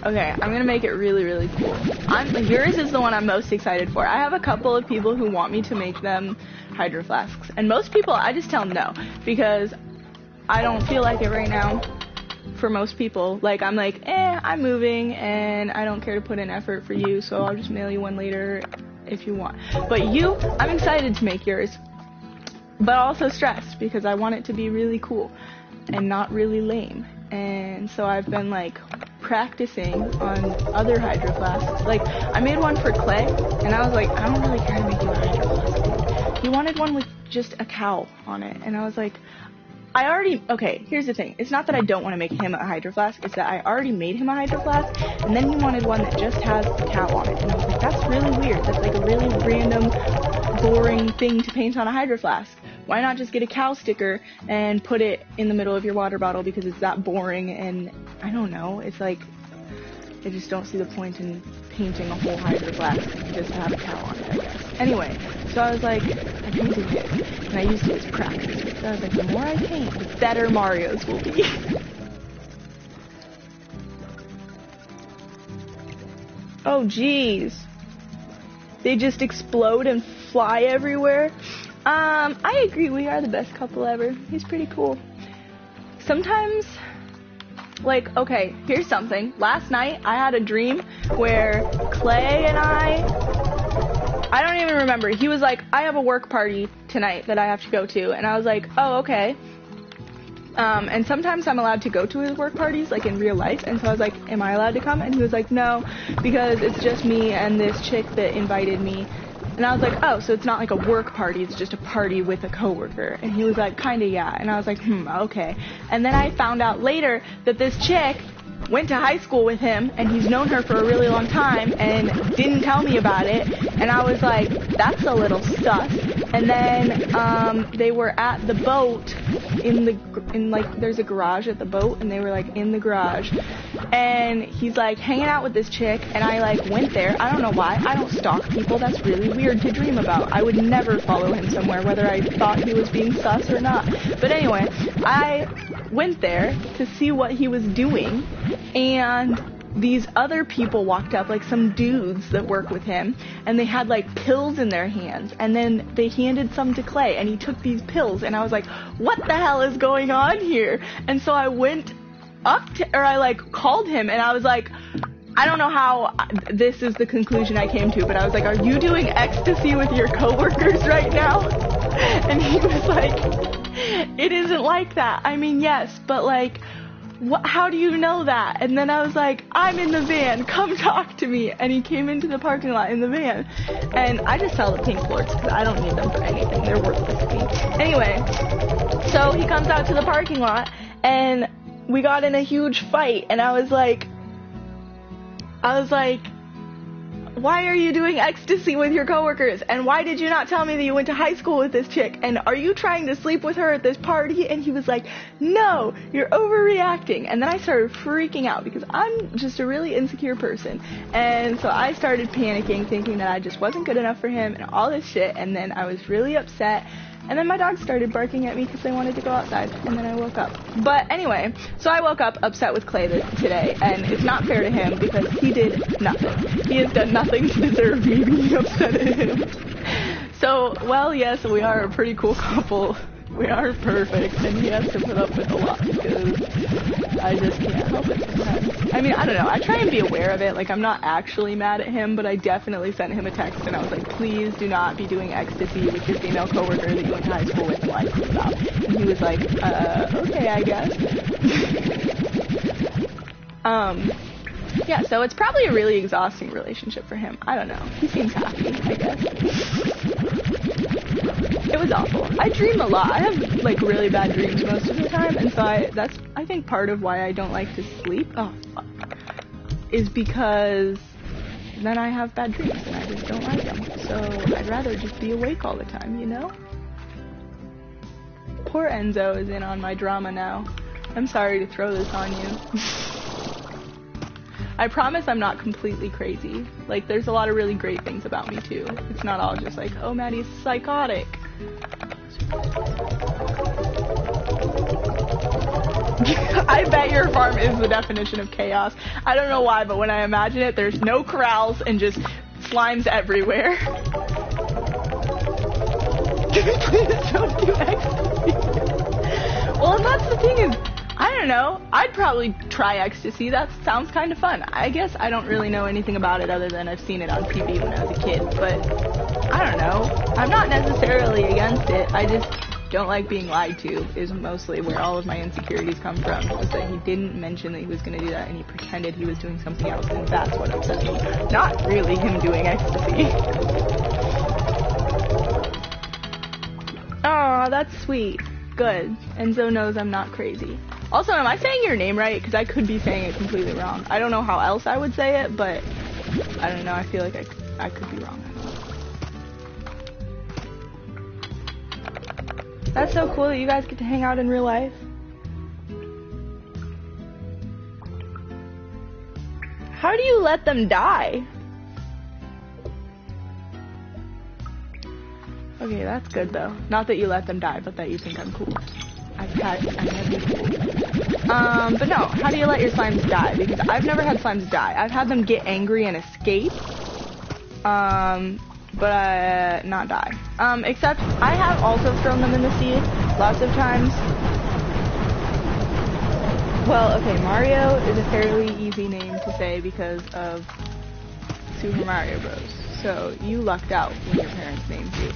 Okay, I'm gonna make it really, really cool. Yours is the one I'm most excited for. I have a couple of people who want me to make them hydro flasks, and most people I just tell them no because I don't feel like it right now. For most people, like I'm like, I'm moving and I don't care to put in effort for you, so I'll just mail you one later if you want. But you, I'm excited to make yours, but also stressed because I want it to be really cool and not really lame. And so I've been like practicing on other hydro flasks. Like I made one for Clay, and I was like, I don't really care to make you a hydro flask. He wanted one with just a cow on it, and I was like, okay, here's the thing. It's not that I don't want to make him a hydro flask, it's that I already made him a hydro flask, and then he wanted one that just has a cow on it. And I was like, that's really weird. That's like a really random, boring thing to paint on a hydro flask. Why not just get a cow sticker and put it in the middle of your water bottle because it's that boring, and I don't know, it's like, I just don't see the point in painting a whole hydro flask just to have a cow on it, I guess. Anyway, so I was like, I painted it, and I used it as practice. So I was like, the more I paint, the better Mario's will be. Oh, jeez. They just explode and fly everywhere. I agree, we are the best couple ever. He's pretty cool. Sometimes, like, okay, here's something. Last night, I had a dream where Clay and I don't even remember. He was like, I have a work party tonight that I have to go to. And I was like, oh, okay. And sometimes I'm allowed to go to his work parties, like in real life. And so I was like, am I allowed to come? And he was like, no, because it's just me and this chick that invited me. And I was like, oh, so it's not like a work party, it's just a party with a coworker. And he was like, kinda, yeah. And I was like, okay. And then I found out later that this chick went to high school with him, and he's known her for a really long time, and didn't tell me about it. And I was like, that's a little sus. And then, they were at the boat, there's a garage at the boat, and they were like in the garage. And he's like hanging out with this chick, and I like went there. I don't know why. I don't stalk people. That's really weird to dream about. I would never follow him somewhere, whether I thought he was being sus or not. But anyway, I went there to see what he was doing, and these other people walked up, like some dudes that work with him, and they had like pills in their hands, and then they handed some to Clay, and he took these pills, and I was like, what the hell is going on here? And so I went up to, or I like called him, and I was like, I don't know how this is the conclusion I came to, but I was like, are you doing ecstasy with your coworkers right now? And he was like, it isn't like that. I mean, yes, but like, how do you know that? And then I was like, I'm in the van, come talk to me. And he came into the parking lot in the van. And I just sell the pink plorts because I don't need them for anything. They're worthless to me. Anyway, so he comes out to the parking lot, and we got in a huge fight. And I was like, why are you doing ecstasy with your coworkers? And why did you not tell me that you went to high school with this chick? And are you trying to sleep with her at this party? And he was like, no, you're overreacting. And then I started freaking out because I'm just a really insecure person. And so I started panicking, thinking that I just wasn't good enough for him and all this shit. And then I was really upset. And then my dog started barking at me because they wanted to go outside, and then I woke up. But anyway, so I woke up upset with Clay today, and it's not fair to him because he did nothing. He has done nothing to deserve me being upset at him. So, well, yes, we are a pretty cool couple. We are perfect, and he has to put up with a lot because I just can't help it sometimes. I mean, I don't know. I try and be aware of it. Like, I'm not actually mad at him, but I definitely sent him a text, and I was like, please do not be doing ecstasy with your female coworker that you went to high school with and lied to me about. And he was like, okay, I guess. Yeah, so it's probably a really exhausting relationship for him. I don't know. He seems happy, I guess. It was awful. I dream a lot. I have, like, really bad dreams most of the time, and so that's, I think, part of why I don't like to sleep. Oh, fuck. Is because then I have bad dreams, and I just don't like them. So I'd rather just be awake all the time, you know? Poor Enzo is in on my drama now. I'm sorry to throw this on you. I promise I'm not completely crazy. Like, there's a lot of really great things about me, too. It's not all just like, oh, Maddie's psychotic. I bet your farm is the definition of chaos. I don't know why, but when I imagine it, there's no corrals and just slimes everywhere. Please don't do ecstasy. Well, and that's the thing is, I don't know. I'd probably try ecstasy. That sounds kind of fun. I guess I don't really know anything about it other than I've seen it on TV when I was a kid. But I don't know. I'm not necessarily against it. I just don't like being lied to is mostly where all of my insecurities come from. Was that he didn't mention that he was going to do that and he pretended he was doing something else, and that's what upset me. Not really him doing ecstasy. Aw, that's sweet. Good. Enzo knows I'm not crazy. Also, am I saying your name right? Because I could be saying it completely wrong. I don't know how else I would say it, but I don't know. I feel like I could be wrong. That's so cool that you guys get to hang out in real life. How do you let them die? Okay, that's good though. Not that you let them die, but that you think I'm cool. I'm never cool. But no, how do you let your slimes die? Because I've never had slimes die. I've had them get angry and escape. But not die. Except I have also thrown them in the sea lots of times. Well, okay, Mario is a fairly easy name to say because of Super Mario Bros. So you lucked out when your parents named you.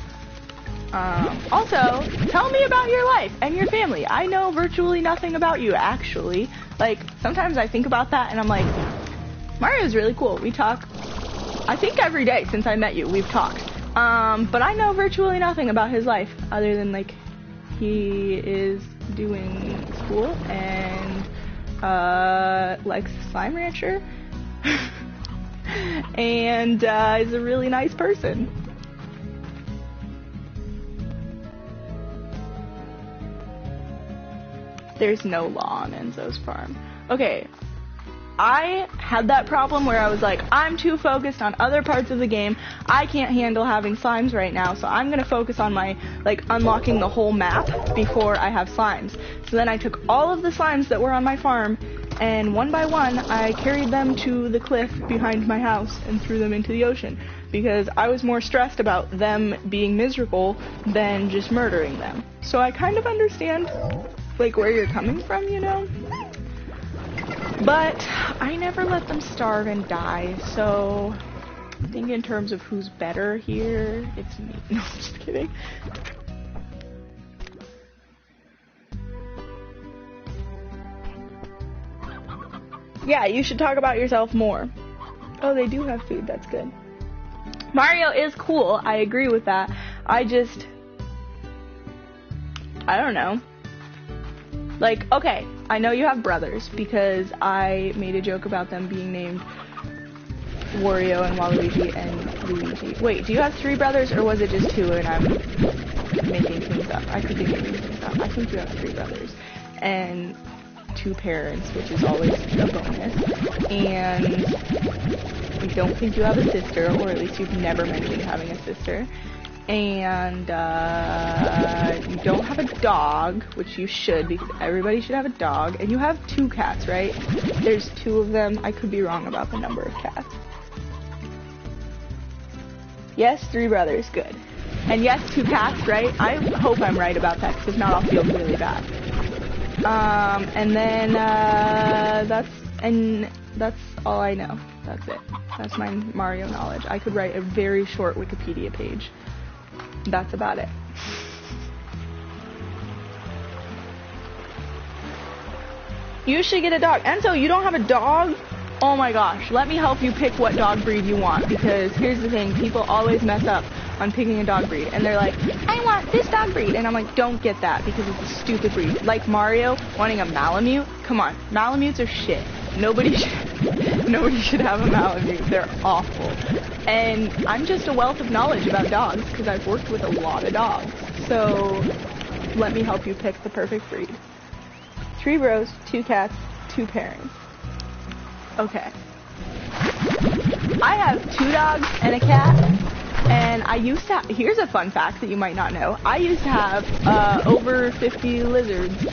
Also, tell me about your life and your family. I know virtually nothing about you, actually. Like, sometimes I think about that and I'm like, Mario's really cool. We talk, I think every day since I met you, we've talked. But I know virtually nothing about his life other than, like, he is doing school and, likes Slime Rancher. And, is a really nice person. There's no law on Enzo's farm. Okay, I had that problem where I was like, I'm too focused on other parts of the game. I can't handle having slimes right now, so I'm gonna focus on my, like, unlocking the whole map before I have slimes. So then I took all of the slimes that were on my farm, and one by one, I carried them to the cliff behind my house and threw them into the ocean. Because I was more stressed about them being miserable than just murdering them. So I kind of understand, like, where you're coming from, you know? But I never let them starve and die, so I think in terms of who's better here, it's me. No, I'm just kidding. Yeah, you should talk about yourself more. Oh, they do have food, that's good. Mario is cool, I agree with that. I don't know. Like, okay, I know you have brothers because I made a joke about them being named Wario and Waluigi and Luigi. Wait, do you have 3 brothers or was it just 2 and I'm making things up? I could be making things up. I think you have 3 brothers and 2 parents, which is always a bonus. And I don't think you have a sister, or at least you've never mentioned having a sister. And you don't have a dog, which you should, because everybody should have a dog. And you have 2 cats, right? There's 2 of them. I could be wrong about the number of cats. Yes, 3 brothers, good. And yes, 2 cats, right? I hope I'm right about that, because if not, I'll feel really bad. And then that's all I know. That's it. That's my Mario knowledge. I could write a very short Wikipedia page. That's about it. You should get a dog. Enzo, you don't have a dog? Oh my gosh, let me help you pick what dog breed you want, because here's the thing, people always mess up on picking a dog breed, and they're like, I want this dog breed, and I'm like, don't get that, because it's a stupid breed. Like Mario wanting a Malamute, come on, Malamutes are shit. Nobody should have a Malamute, they're awful. And I'm just a wealth of knowledge about dogs, because I've worked with a lot of dogs, so let me help you pick the perfect breed. 3 bros, 2 cats, 2 parents. Okay. I have 2 dogs and a cat, and I used to here's a fun fact that you might not know. I used to have over 50 lizards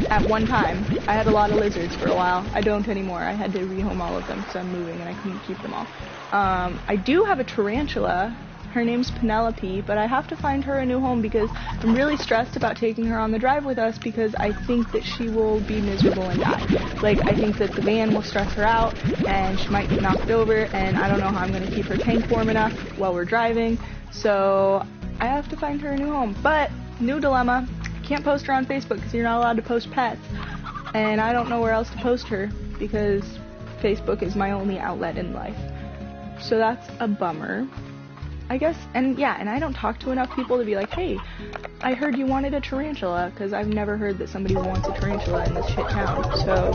at one time. I had a lot of lizards for a while. I don't anymore. I had to rehome all of them because I'm moving and I couldn't keep them all. I do have a tarantula. Her name's Penelope, but I have to find her a new home because I'm really stressed about taking her on the drive with us because I think that she will be miserable and die. Like, I think that the van will stress her out and she might get knocked over, and I don't know how I'm going to keep her tank warm enough while we're driving, so I have to find her a new home. But, new dilemma, can't post her on Facebook because you're not allowed to post pets, and I don't know where else to post her because Facebook is my only outlet in life. So that's a bummer, I guess. And yeah, and I don't talk to enough people to be like, hey, I heard you wanted a tarantula, because I've never heard that somebody wants a tarantula in this shit town. So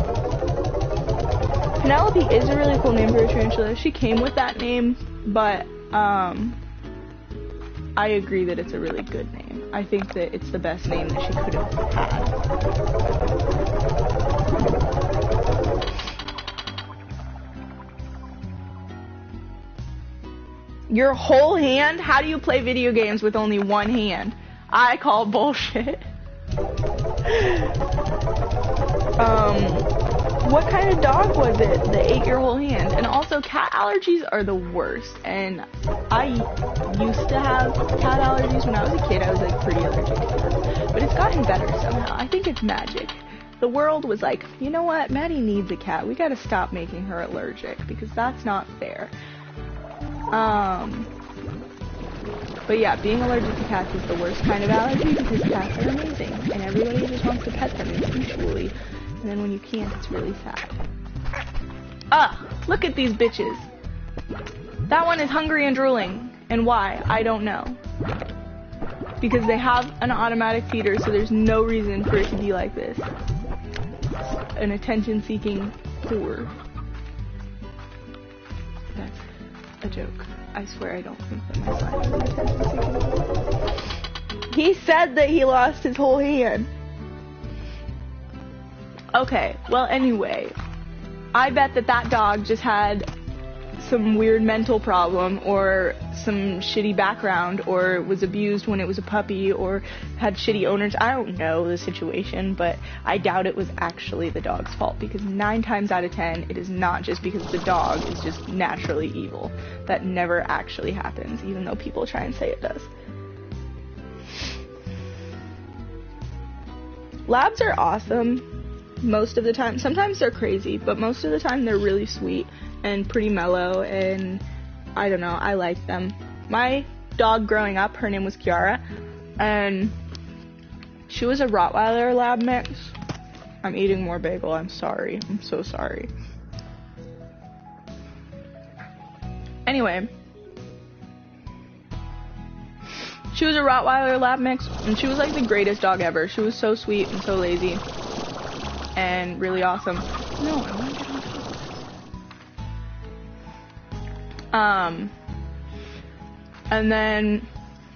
Penelope is a really cool name for a tarantula. She came with that name, but I agree that it's a really good name. I think that it's the best name that she could have had. Your whole hand? How do you play video games with only one hand? I call bullshit. What kind of dog was it that ate your whole hand? And also, cat allergies are the worst. And I used to have cat allergies when I was a kid. I was like pretty allergic to cats. But it's gotten better somehow. I think it's magic. The world was like, you know what? Maddie needs a cat. We gotta stop making her allergic because that's not fair. But yeah, being allergic to cats is the worst kind of allergy because cats are amazing and everybody just wants to pet them instinctually, and then when you can't, it's really sad. Look at these bitches. That one is hungry and drooling, and why? I don't know. Because they have an automatic feeder, so there's no reason for it to be like this. An attention-seeking whore. That's a joke. I swear I don't think that my son is an attention-seeking whore. He said that he lost his whole hand. Okay, well anyway, I bet that that dog just had some weird mental problem or some shitty background or was abused when it was a puppy or had shitty owners. I don't know the situation, but I doubt it was actually the dog's fault because 9 times out of 10 it is not just because the dog is just naturally evil. That never actually happens, even though people try and say it does. Labs are awesome most of the time. Sometimes they're crazy, but most of the time they're really sweet and pretty mellow, and I don't know, I like them. My dog growing up, her name was Kiara, and she was a Rottweiler lab mix. I'm eating more bagel, I'm sorry. I'm so sorry. Anyway, she was a Rottweiler lab mix, and she was like the greatest dog ever. She was so sweet and so lazy and really awesome. No, I want to get on top of this. And then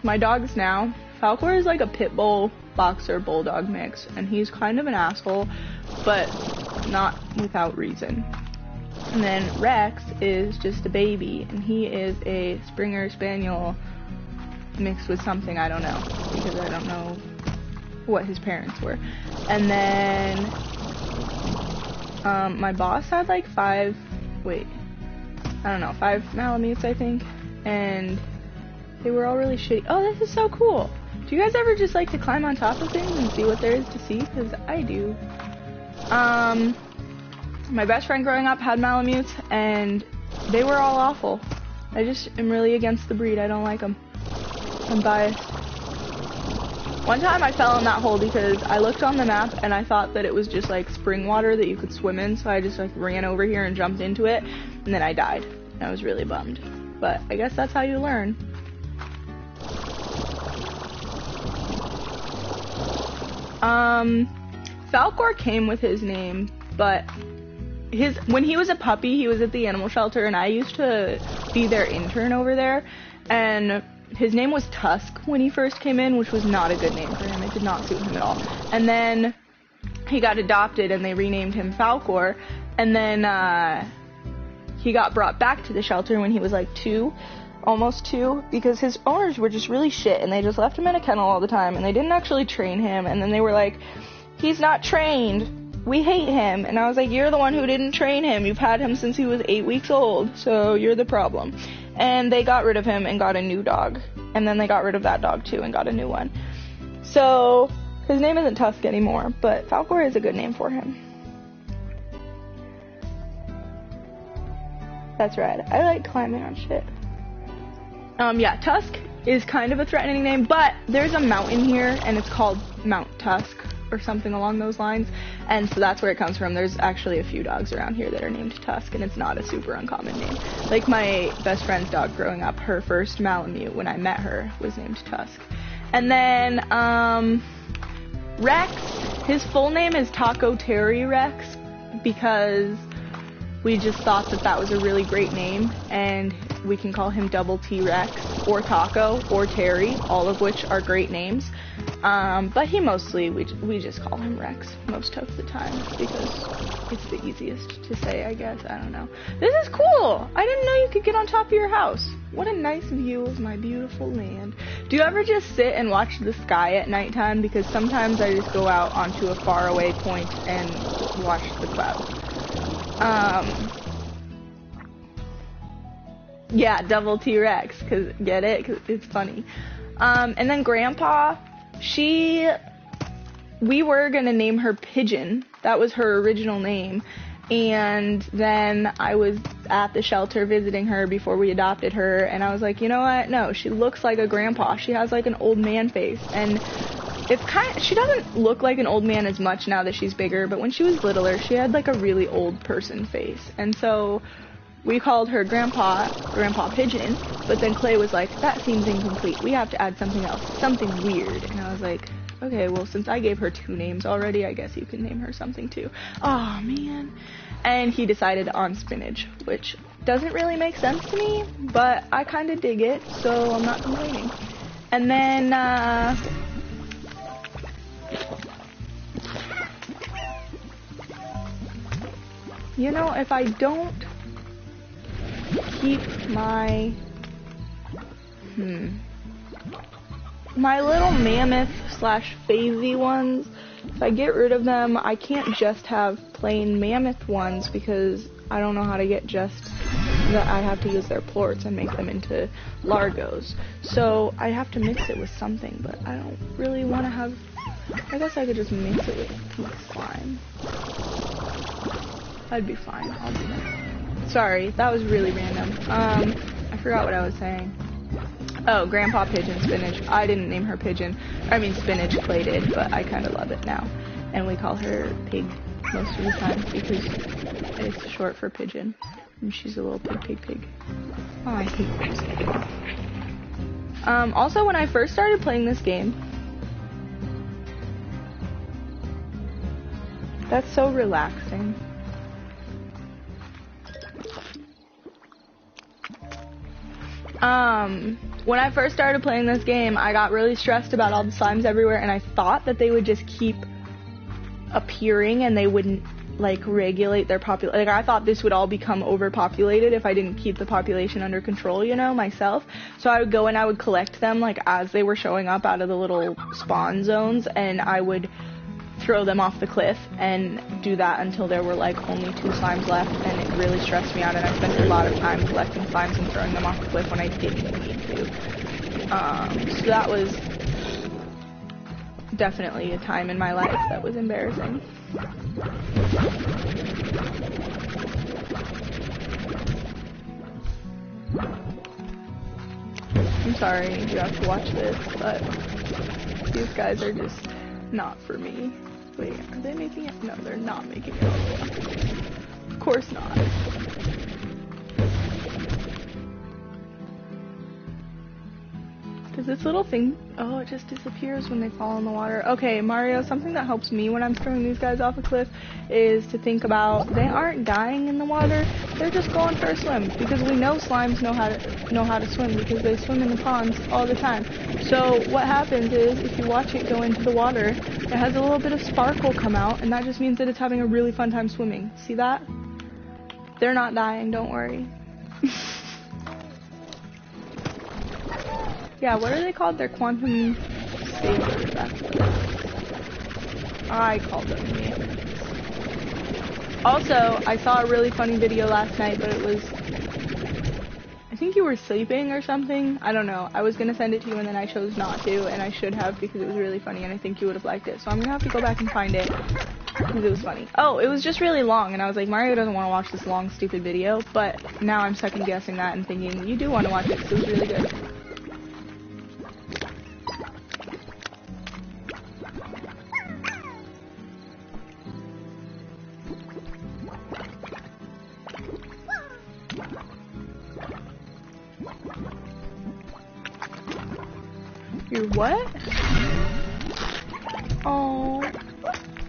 my dogs now, Falcor is like a pit bull boxer bulldog mix, and he's kind of an asshole, but not without reason. And then Rex is just a baby, and he is a Springer Spaniel mixed with something, I don't know, because I don't know what his parents were. And then my boss had like 5 Malamutes, I think, and they were all really shitty. Oh, this is so cool. Do you guys ever just like to climb on top of things and see what there is to see? Because I do. My best friend growing up had Malamutes, and they were all awful. I just am really against the breed. I don't like them. I'm biased. One time I fell in that hole because I looked on the map and I thought that it was just like spring water that you could swim in, so I just like ran over here and jumped into it, and then I died. I was really bummed. But I guess that's how you learn. Falcor came with his name, but when he was a puppy, he was at the animal shelter, and I used to be their intern over there, and his name was Tusk when he first came in, which was not a good name for him. It did not suit him at all. And then he got adopted, and they renamed him Falcor, and then he got brought back to the shelter when he was like 2, almost 2, because his owners were just really shit, and they just left him in a kennel all the time, and they didn't actually train him, and then they were like, he's not trained, we hate him, and I was like, you're the one who didn't train him, you've had him since he was 8 weeks old, so you're the problem. And they got rid of him and got a new dog, and then they got rid of that dog too and got a new one. So his name isn't Tusk anymore, but Falcor is a good name for him. That's right, I like climbing on shit. Yeah, Tusk is kind of a threatening name, but there's a mountain here, and it's called Mount Tusk, or something along those lines, and so that's where it comes from. There's actually a few dogs around here that are named Tusk, and it's not a super uncommon name. Like my best friend's dog growing up, her first Malamute, when I met her, was named Tusk. And then, Rex, his full name is Taco Terry Rex, because we just thought that that was a really great name, and we can call him Double T Rex, or Taco, or Terry, all of which are great names. But he mostly, we just call him Rex most of the time, because it's the easiest to say, I guess. I don't know. This is cool! I didn't know you could get on top of your house. What a nice view of my beautiful land. Do you ever just sit and watch the sky at nighttime? Because sometimes I just go out onto a faraway point and watch the clouds. Yeah, Double T-Rex, get it? 'Cause it's funny. And then Grandpa, we were gonna name her Pigeon. That was her original name. And then I was at the shelter visiting her before we adopted her, and I was like, you know what? No, she looks like a grandpa. She has like an old man face, and she doesn't look like an old man as much now that she's bigger, but when she was littler, she had like a really old person face. And so we called her Grandpa Pigeon, but then Clay was like, that seems incomplete. We have to add something else, something weird. And I was like, okay, well, since I gave her 2 names already, I guess you can name her something too. Oh, man. And he decided on Spinach, which doesn't really make sense to me, but I kind of dig it, so I'm not complaining. And then, you know, if I don't keep my little mammoth / phasey ones, if I get rid of them, I can't just have plain mammoth ones because I don't know how to get just that. I have to use their plorts and make them into largos. So I have to mix it with something, but I don't really want to have, I guess I could just mix it with pink slime. That'd be fine. I'll do that. Sorry, that was really random. I forgot what I was saying. Oh, Grandpa Pigeon Spinach. I didn't name her Pigeon. I mean Spinach, Clay did, but I kind of love it now. And we call her Pig most of the time because it's short for pigeon. And she's a little pig. Oh, I hate this. Also, when I first started playing this game, that's so relaxing. When I first started playing this game, I got really stressed about all the slimes everywhere, and I thought that they would just keep appearing and they wouldn't, like, regulate their population. Like, I thought this would all become overpopulated if I didn't keep the population under control, you know, myself. So I would go and I would collect them, like, as they were showing up out of the little spawn zones, and I would throw them off the cliff and do that until there were like only 2 slimes left, and it really stressed me out, and I spent a lot of time collecting slimes and throwing them off the cliff when I didn't need to. So that was definitely a time in my life that was embarrassing. I'm sorry you have to watch this, but These guys are just not for me. Wait, are they making it? No, they're not making it all the way. Of course not. Does this little thing... Oh, it just disappears when they fall in the water. Okay, Mario, something that helps me when I'm throwing these guys off a cliff is to think about they aren't dying in the water. They're just going for a swim. Because we know slimes know how to swim because they swim in the ponds all the time. So what happens is if you watch it go into the water, it has a little bit of sparkle come out, and that just means that it's having a really fun time swimming. See that? They're not dying, don't worry. Yeah, what are they called? They're quantum sailors. That's what I called them. Also, I saw a really funny video last night, but it was... I think you were sleeping or something. I don't know. I was going to send it to you and then I chose not to, and I should have because it was really funny and I think you would have liked it. So I'm going to have to go back and find it because it was funny. Oh, it was just really long, and I was like, Mario doesn't want to watch this long, stupid video, but now I'm second guessing that and thinking, you do want to watch it because it was really good. You're what? Oh.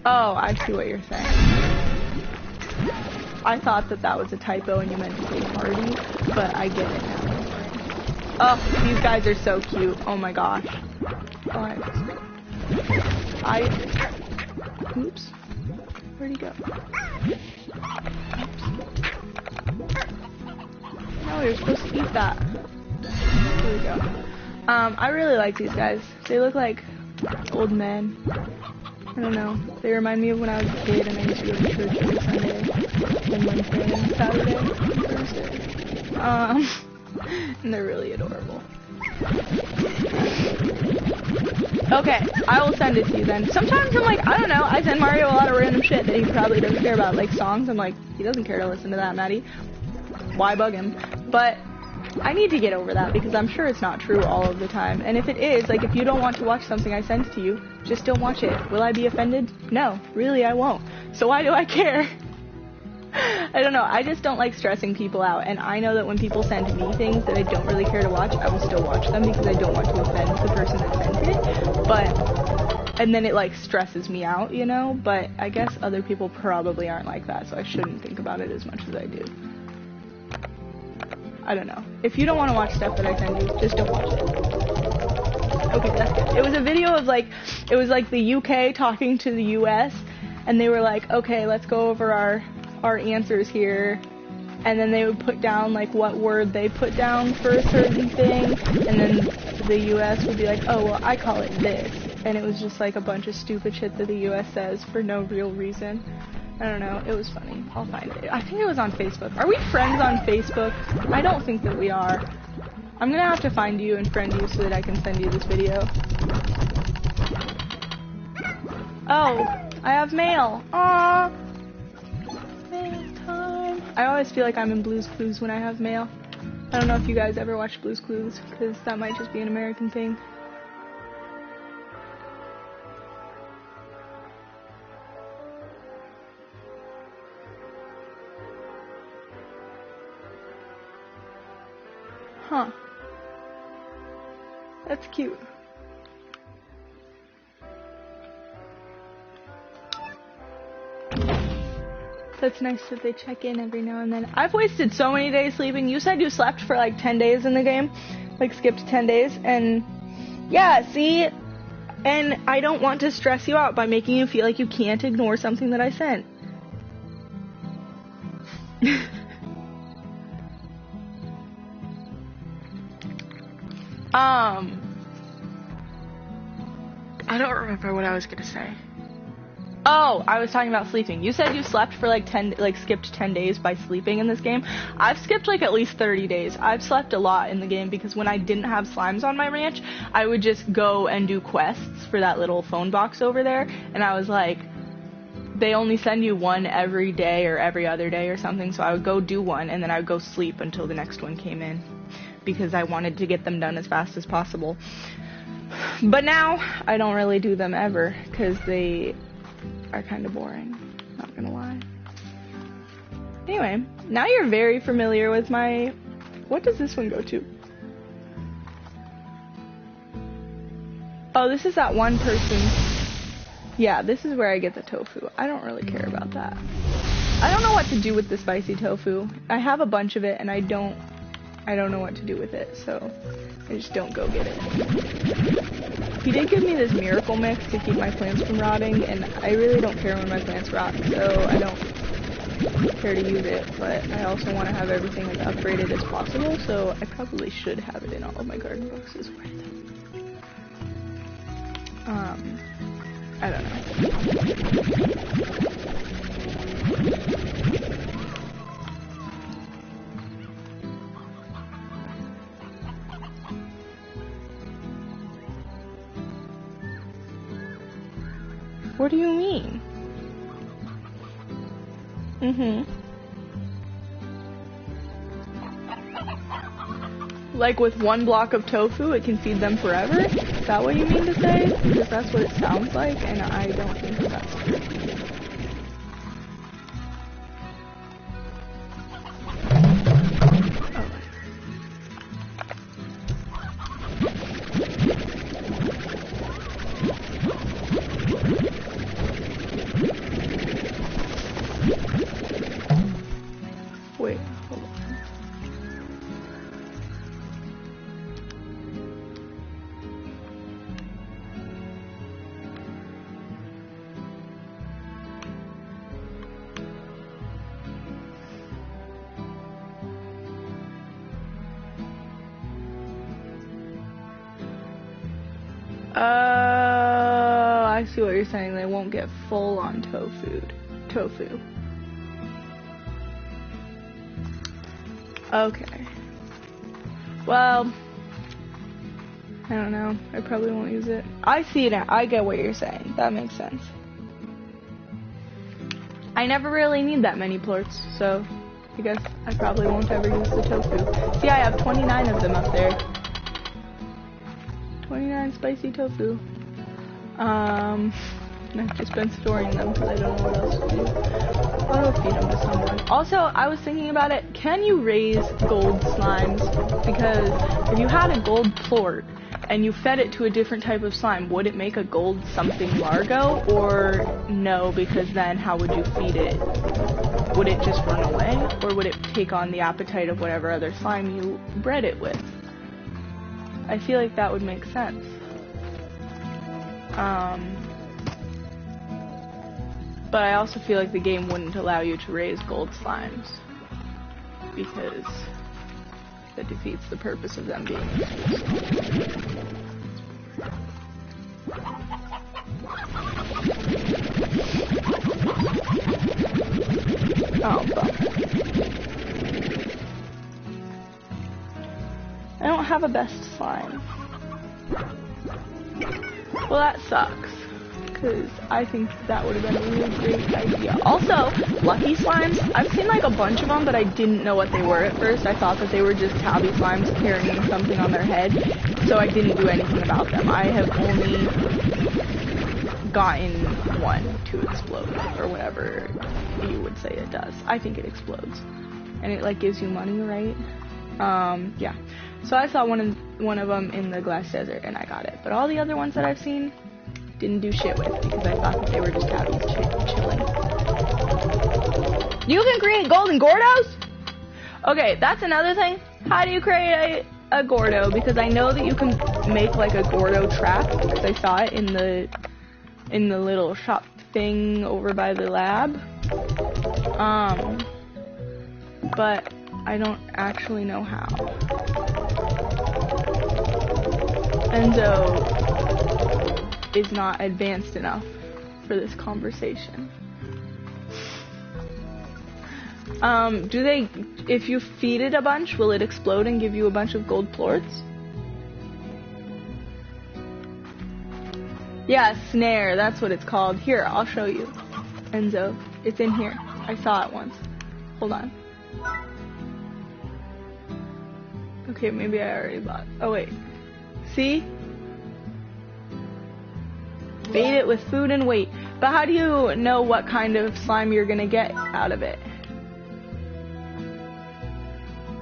Oh, I see what you're saying. I thought that was a typo and you meant to say party, but I get it now. Oh, these guys are so cute. Oh my gosh. Oh, oops. Where'd he go? Oops. No, you're supposed to eat that. Here we go. I really like these guys. They look like old men. I don't know. They remind me of when I was a kid and I used to go to church every Sunday and Wednesday and Saturday and Thursday. And they're really adorable. Okay, I will send it to you then. Sometimes I'm like, I don't know, I send Mario a lot of random shit that he probably doesn't care about, like songs. I'm like, he doesn't care to listen to that, Maddie. Why bug him? But I need to get over that because I'm sure it's not true all of the time. And if it is, like if you don't want to watch something I send to you, just don't watch it. Will I be offended? No, really I won't. So why do I care? I don't know, I just don't like stressing people out, and I know that when people send me things that I don't really care to watch, I will still watch them because I don't want to offend the person that sent it, and then it like stresses me out, you know, but I guess other people probably aren't like that, so I shouldn't think about it as much as I do. I don't know. If you don't want to watch stuff that I send you, just don't watch it. Okay, that's good. It was a video of like, it was like the UK talking to the US, and they were like, okay, let's go over our answers here, and then they would put down like what word they put down for a certain thing, and then the US would be like, oh well, I call it this, and it was just like a bunch of stupid shit that the US says for no real reason. I don't know, it was funny. I'll find it. I think it was on Facebook. Are we friends on Facebook? I don't think that we are. I'm gonna have to find you and friend you so that I can send you this video. Oh, I have mail. Aww. Mail time. I always feel like I'm in Blue's Clues when I have mail. I don't know if you guys ever watch Blue's Clues, because that might just be an American thing. Huh. That's cute. That's nice that they check in every now and then. I've wasted so many days sleeping. You said you slept for like 10 days in the game. Like skipped 10 days. And yeah, see? And I don't want to stress you out by making you feel like you can't ignore something that I sent. I don't remember what I was gonna say. Oh, I was talking about sleeping. You said you slept for like skipped 10 days by sleeping in this game. I've skipped like at least 30 days. I've slept a lot in the game because when I didn't have slimes on my ranch, I would just go and do quests for that little phone box over there, and I was like, they only send you one every day or every other day or something, so I would go do one and then I would go sleep until the next one came in because I wanted to get them done as fast as possible. But now, I don't really do them ever, because they are kind of boring, not gonna lie. Anyway, now you're very familiar with my... What does this one go to? Oh, this is that one person. Yeah, this is where I get the tofu. I don't really care about that. I don't know what to do with the spicy tofu. I have a bunch of it, and I don't know what to do with it, so I just don't go get it. He did give me this miracle mix to keep my plants from rotting, and I really don't care when my plants rot, so I don't care to use it, but I also want to have everything as upgraded as possible, so I probably should have it in all of my garden boxes. Where is it? I don't know. What do you mean? Like with one block of tofu, it can feed them forever? Is that what you mean to say? Because that's what it sounds like, and I don't think that that's true. Wait, hold on. I see what you're saying. They won't get full on tofu. Okay. Well, I don't know. I probably won't use it. I see it now. I get what you're saying. That makes sense. I never really need that many plorts, so I guess I probably won't ever use the tofu. See, I have 29 of them up there. 29 spicy tofu. I've just been storing them because I don't know what else to do. I'll go feed them to someone. Also, I was thinking about it. Can you raise gold slimes? Because if you had a gold plort and you fed it to a different type of slime, would it make a gold something largo? Or no, because then how would you feed it? Would it just run away? Or would it take on the appetite of whatever other slime you bred it with? I feel like that would make sense. But I also feel like the game wouldn't allow you to raise gold slimes because that defeats the purpose of them being used. Oh, bummer. I don't have a best slime. Well, that sucks. Because I think that would have been a really great idea. Also, lucky slimes, I've seen like a bunch of them, but I didn't know what they were at first. I thought that they were just tabby slimes carrying something on their head, so I didn't do anything about them. I have only gotten one to explode, or whatever you would say it does. I think it explodes. And it like gives you money, right? Yeah. So I saw one of them in the glass desert, and I got it. But all the other ones that I've seen, didn't do shit with because I thought that they were just tabbies chilling. You can create golden Gordos? Okay, that's another thing. How do you create a Gordo? Because I know that you can make like a Gordo trap because I saw it in the little shop thing over by the lab. But I don't actually know how. Enzo is not advanced enough for this conversation. If you feed it a bunch, will it explode and give you a bunch of gold plorts? Yeah, snare, that's what it's called. Here, I'll show you. Enzo, it's in here. I saw it once. Hold on. Okay, maybe I already bought. Oh wait. See? Bait it with food and wait. But how do you know what kind of slime you're gonna get out of it?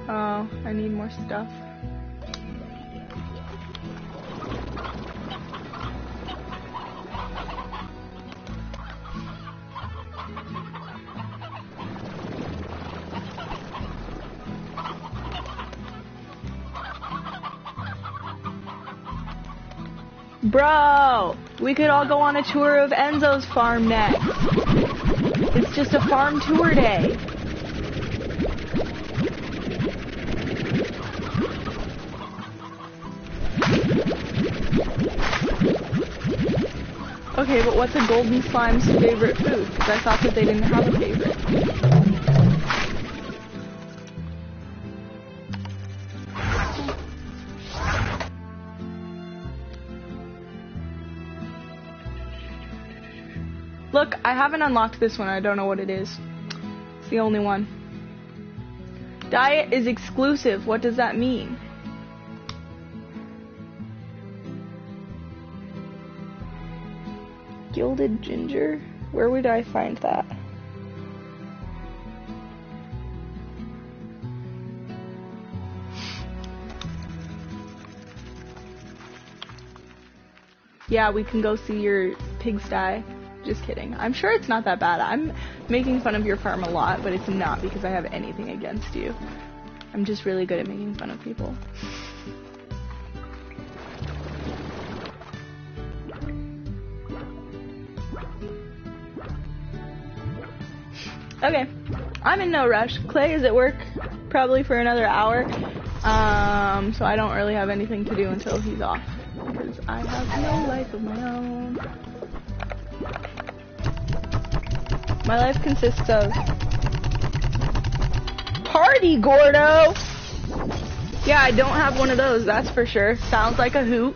Oh, I need more stuff. Bro, we could all go on a tour of Enzo's farm next. It's just a farm tour day. Okay, but what's a golden slime's favorite food? Because I thought that they didn't have a favorite. Look, I haven't unlocked this one. I don't know what it is. It's the only one. Diet is exclusive. What does that mean? Gilded ginger? Where would I find that? Yeah, we can go see your pigsty. Just kidding. I'm sure it's not that bad. I'm making fun of your farm a lot, but it's not because I have anything against you. I'm just really good at making fun of people. Okay, I'm in no rush. Clay is at work probably for another hour, so I don't really have anything to do until he's off, because I have no life of my own. My life consists of Party Gordo! Yeah, I don't have one of those, that's for sure. Sounds like a hoot.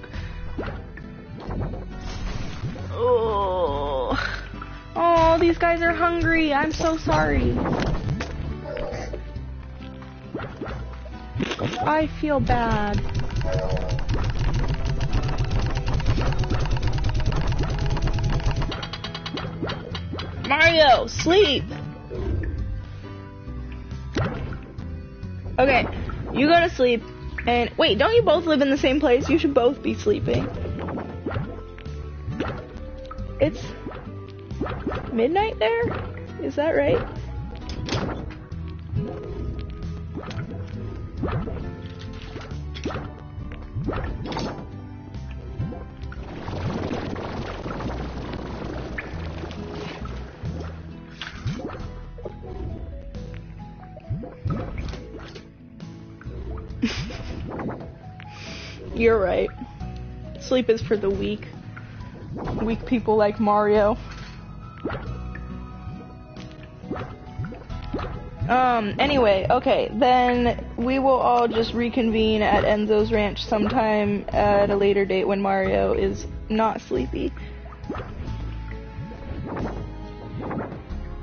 Oh, these guys are hungry. I'm so sorry. I feel bad. Mario, sleep! Okay, you go to sleep. And wait, don't you both live in the same place? You should both be sleeping. It's midnight there? Is that right? You're right. Sleep is for the weak. Weak people like Mario. Anyway, okay, then we will all just reconvene at Enzo's ranch sometime at a later date when Mario is not sleepy.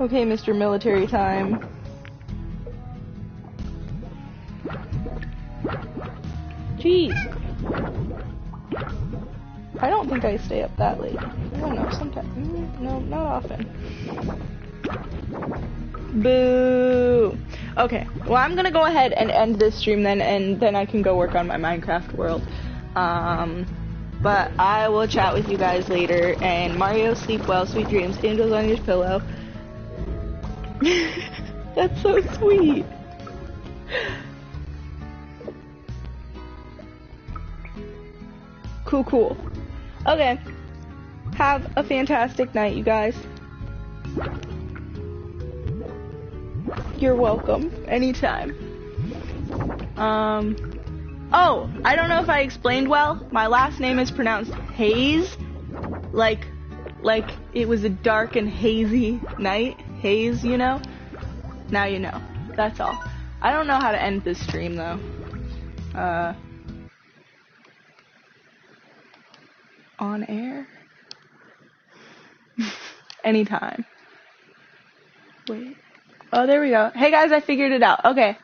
Okay, Mr. Military Time. Jeez. I don't think I stay up that late. I don't know, sometimes. No, not often. Boo! Okay, well I'm gonna go ahead and end this stream then, and then I can go work on my Minecraft world. But I will chat with you guys later, and Mario, sleep well, sweet dreams, angels on your pillow. That's so sweet. Cool. Okay, have a fantastic night, you guys. You're welcome. Anytime. Oh, I don't know if I explained well. My last name is pronounced Haze. Like it was a dark and hazy night. Haze, you know? Now you know. That's all. I don't know how to end this stream, though. On air? Anytime. Wait. Oh, there we go. Hey guys, I figured it out. Okay.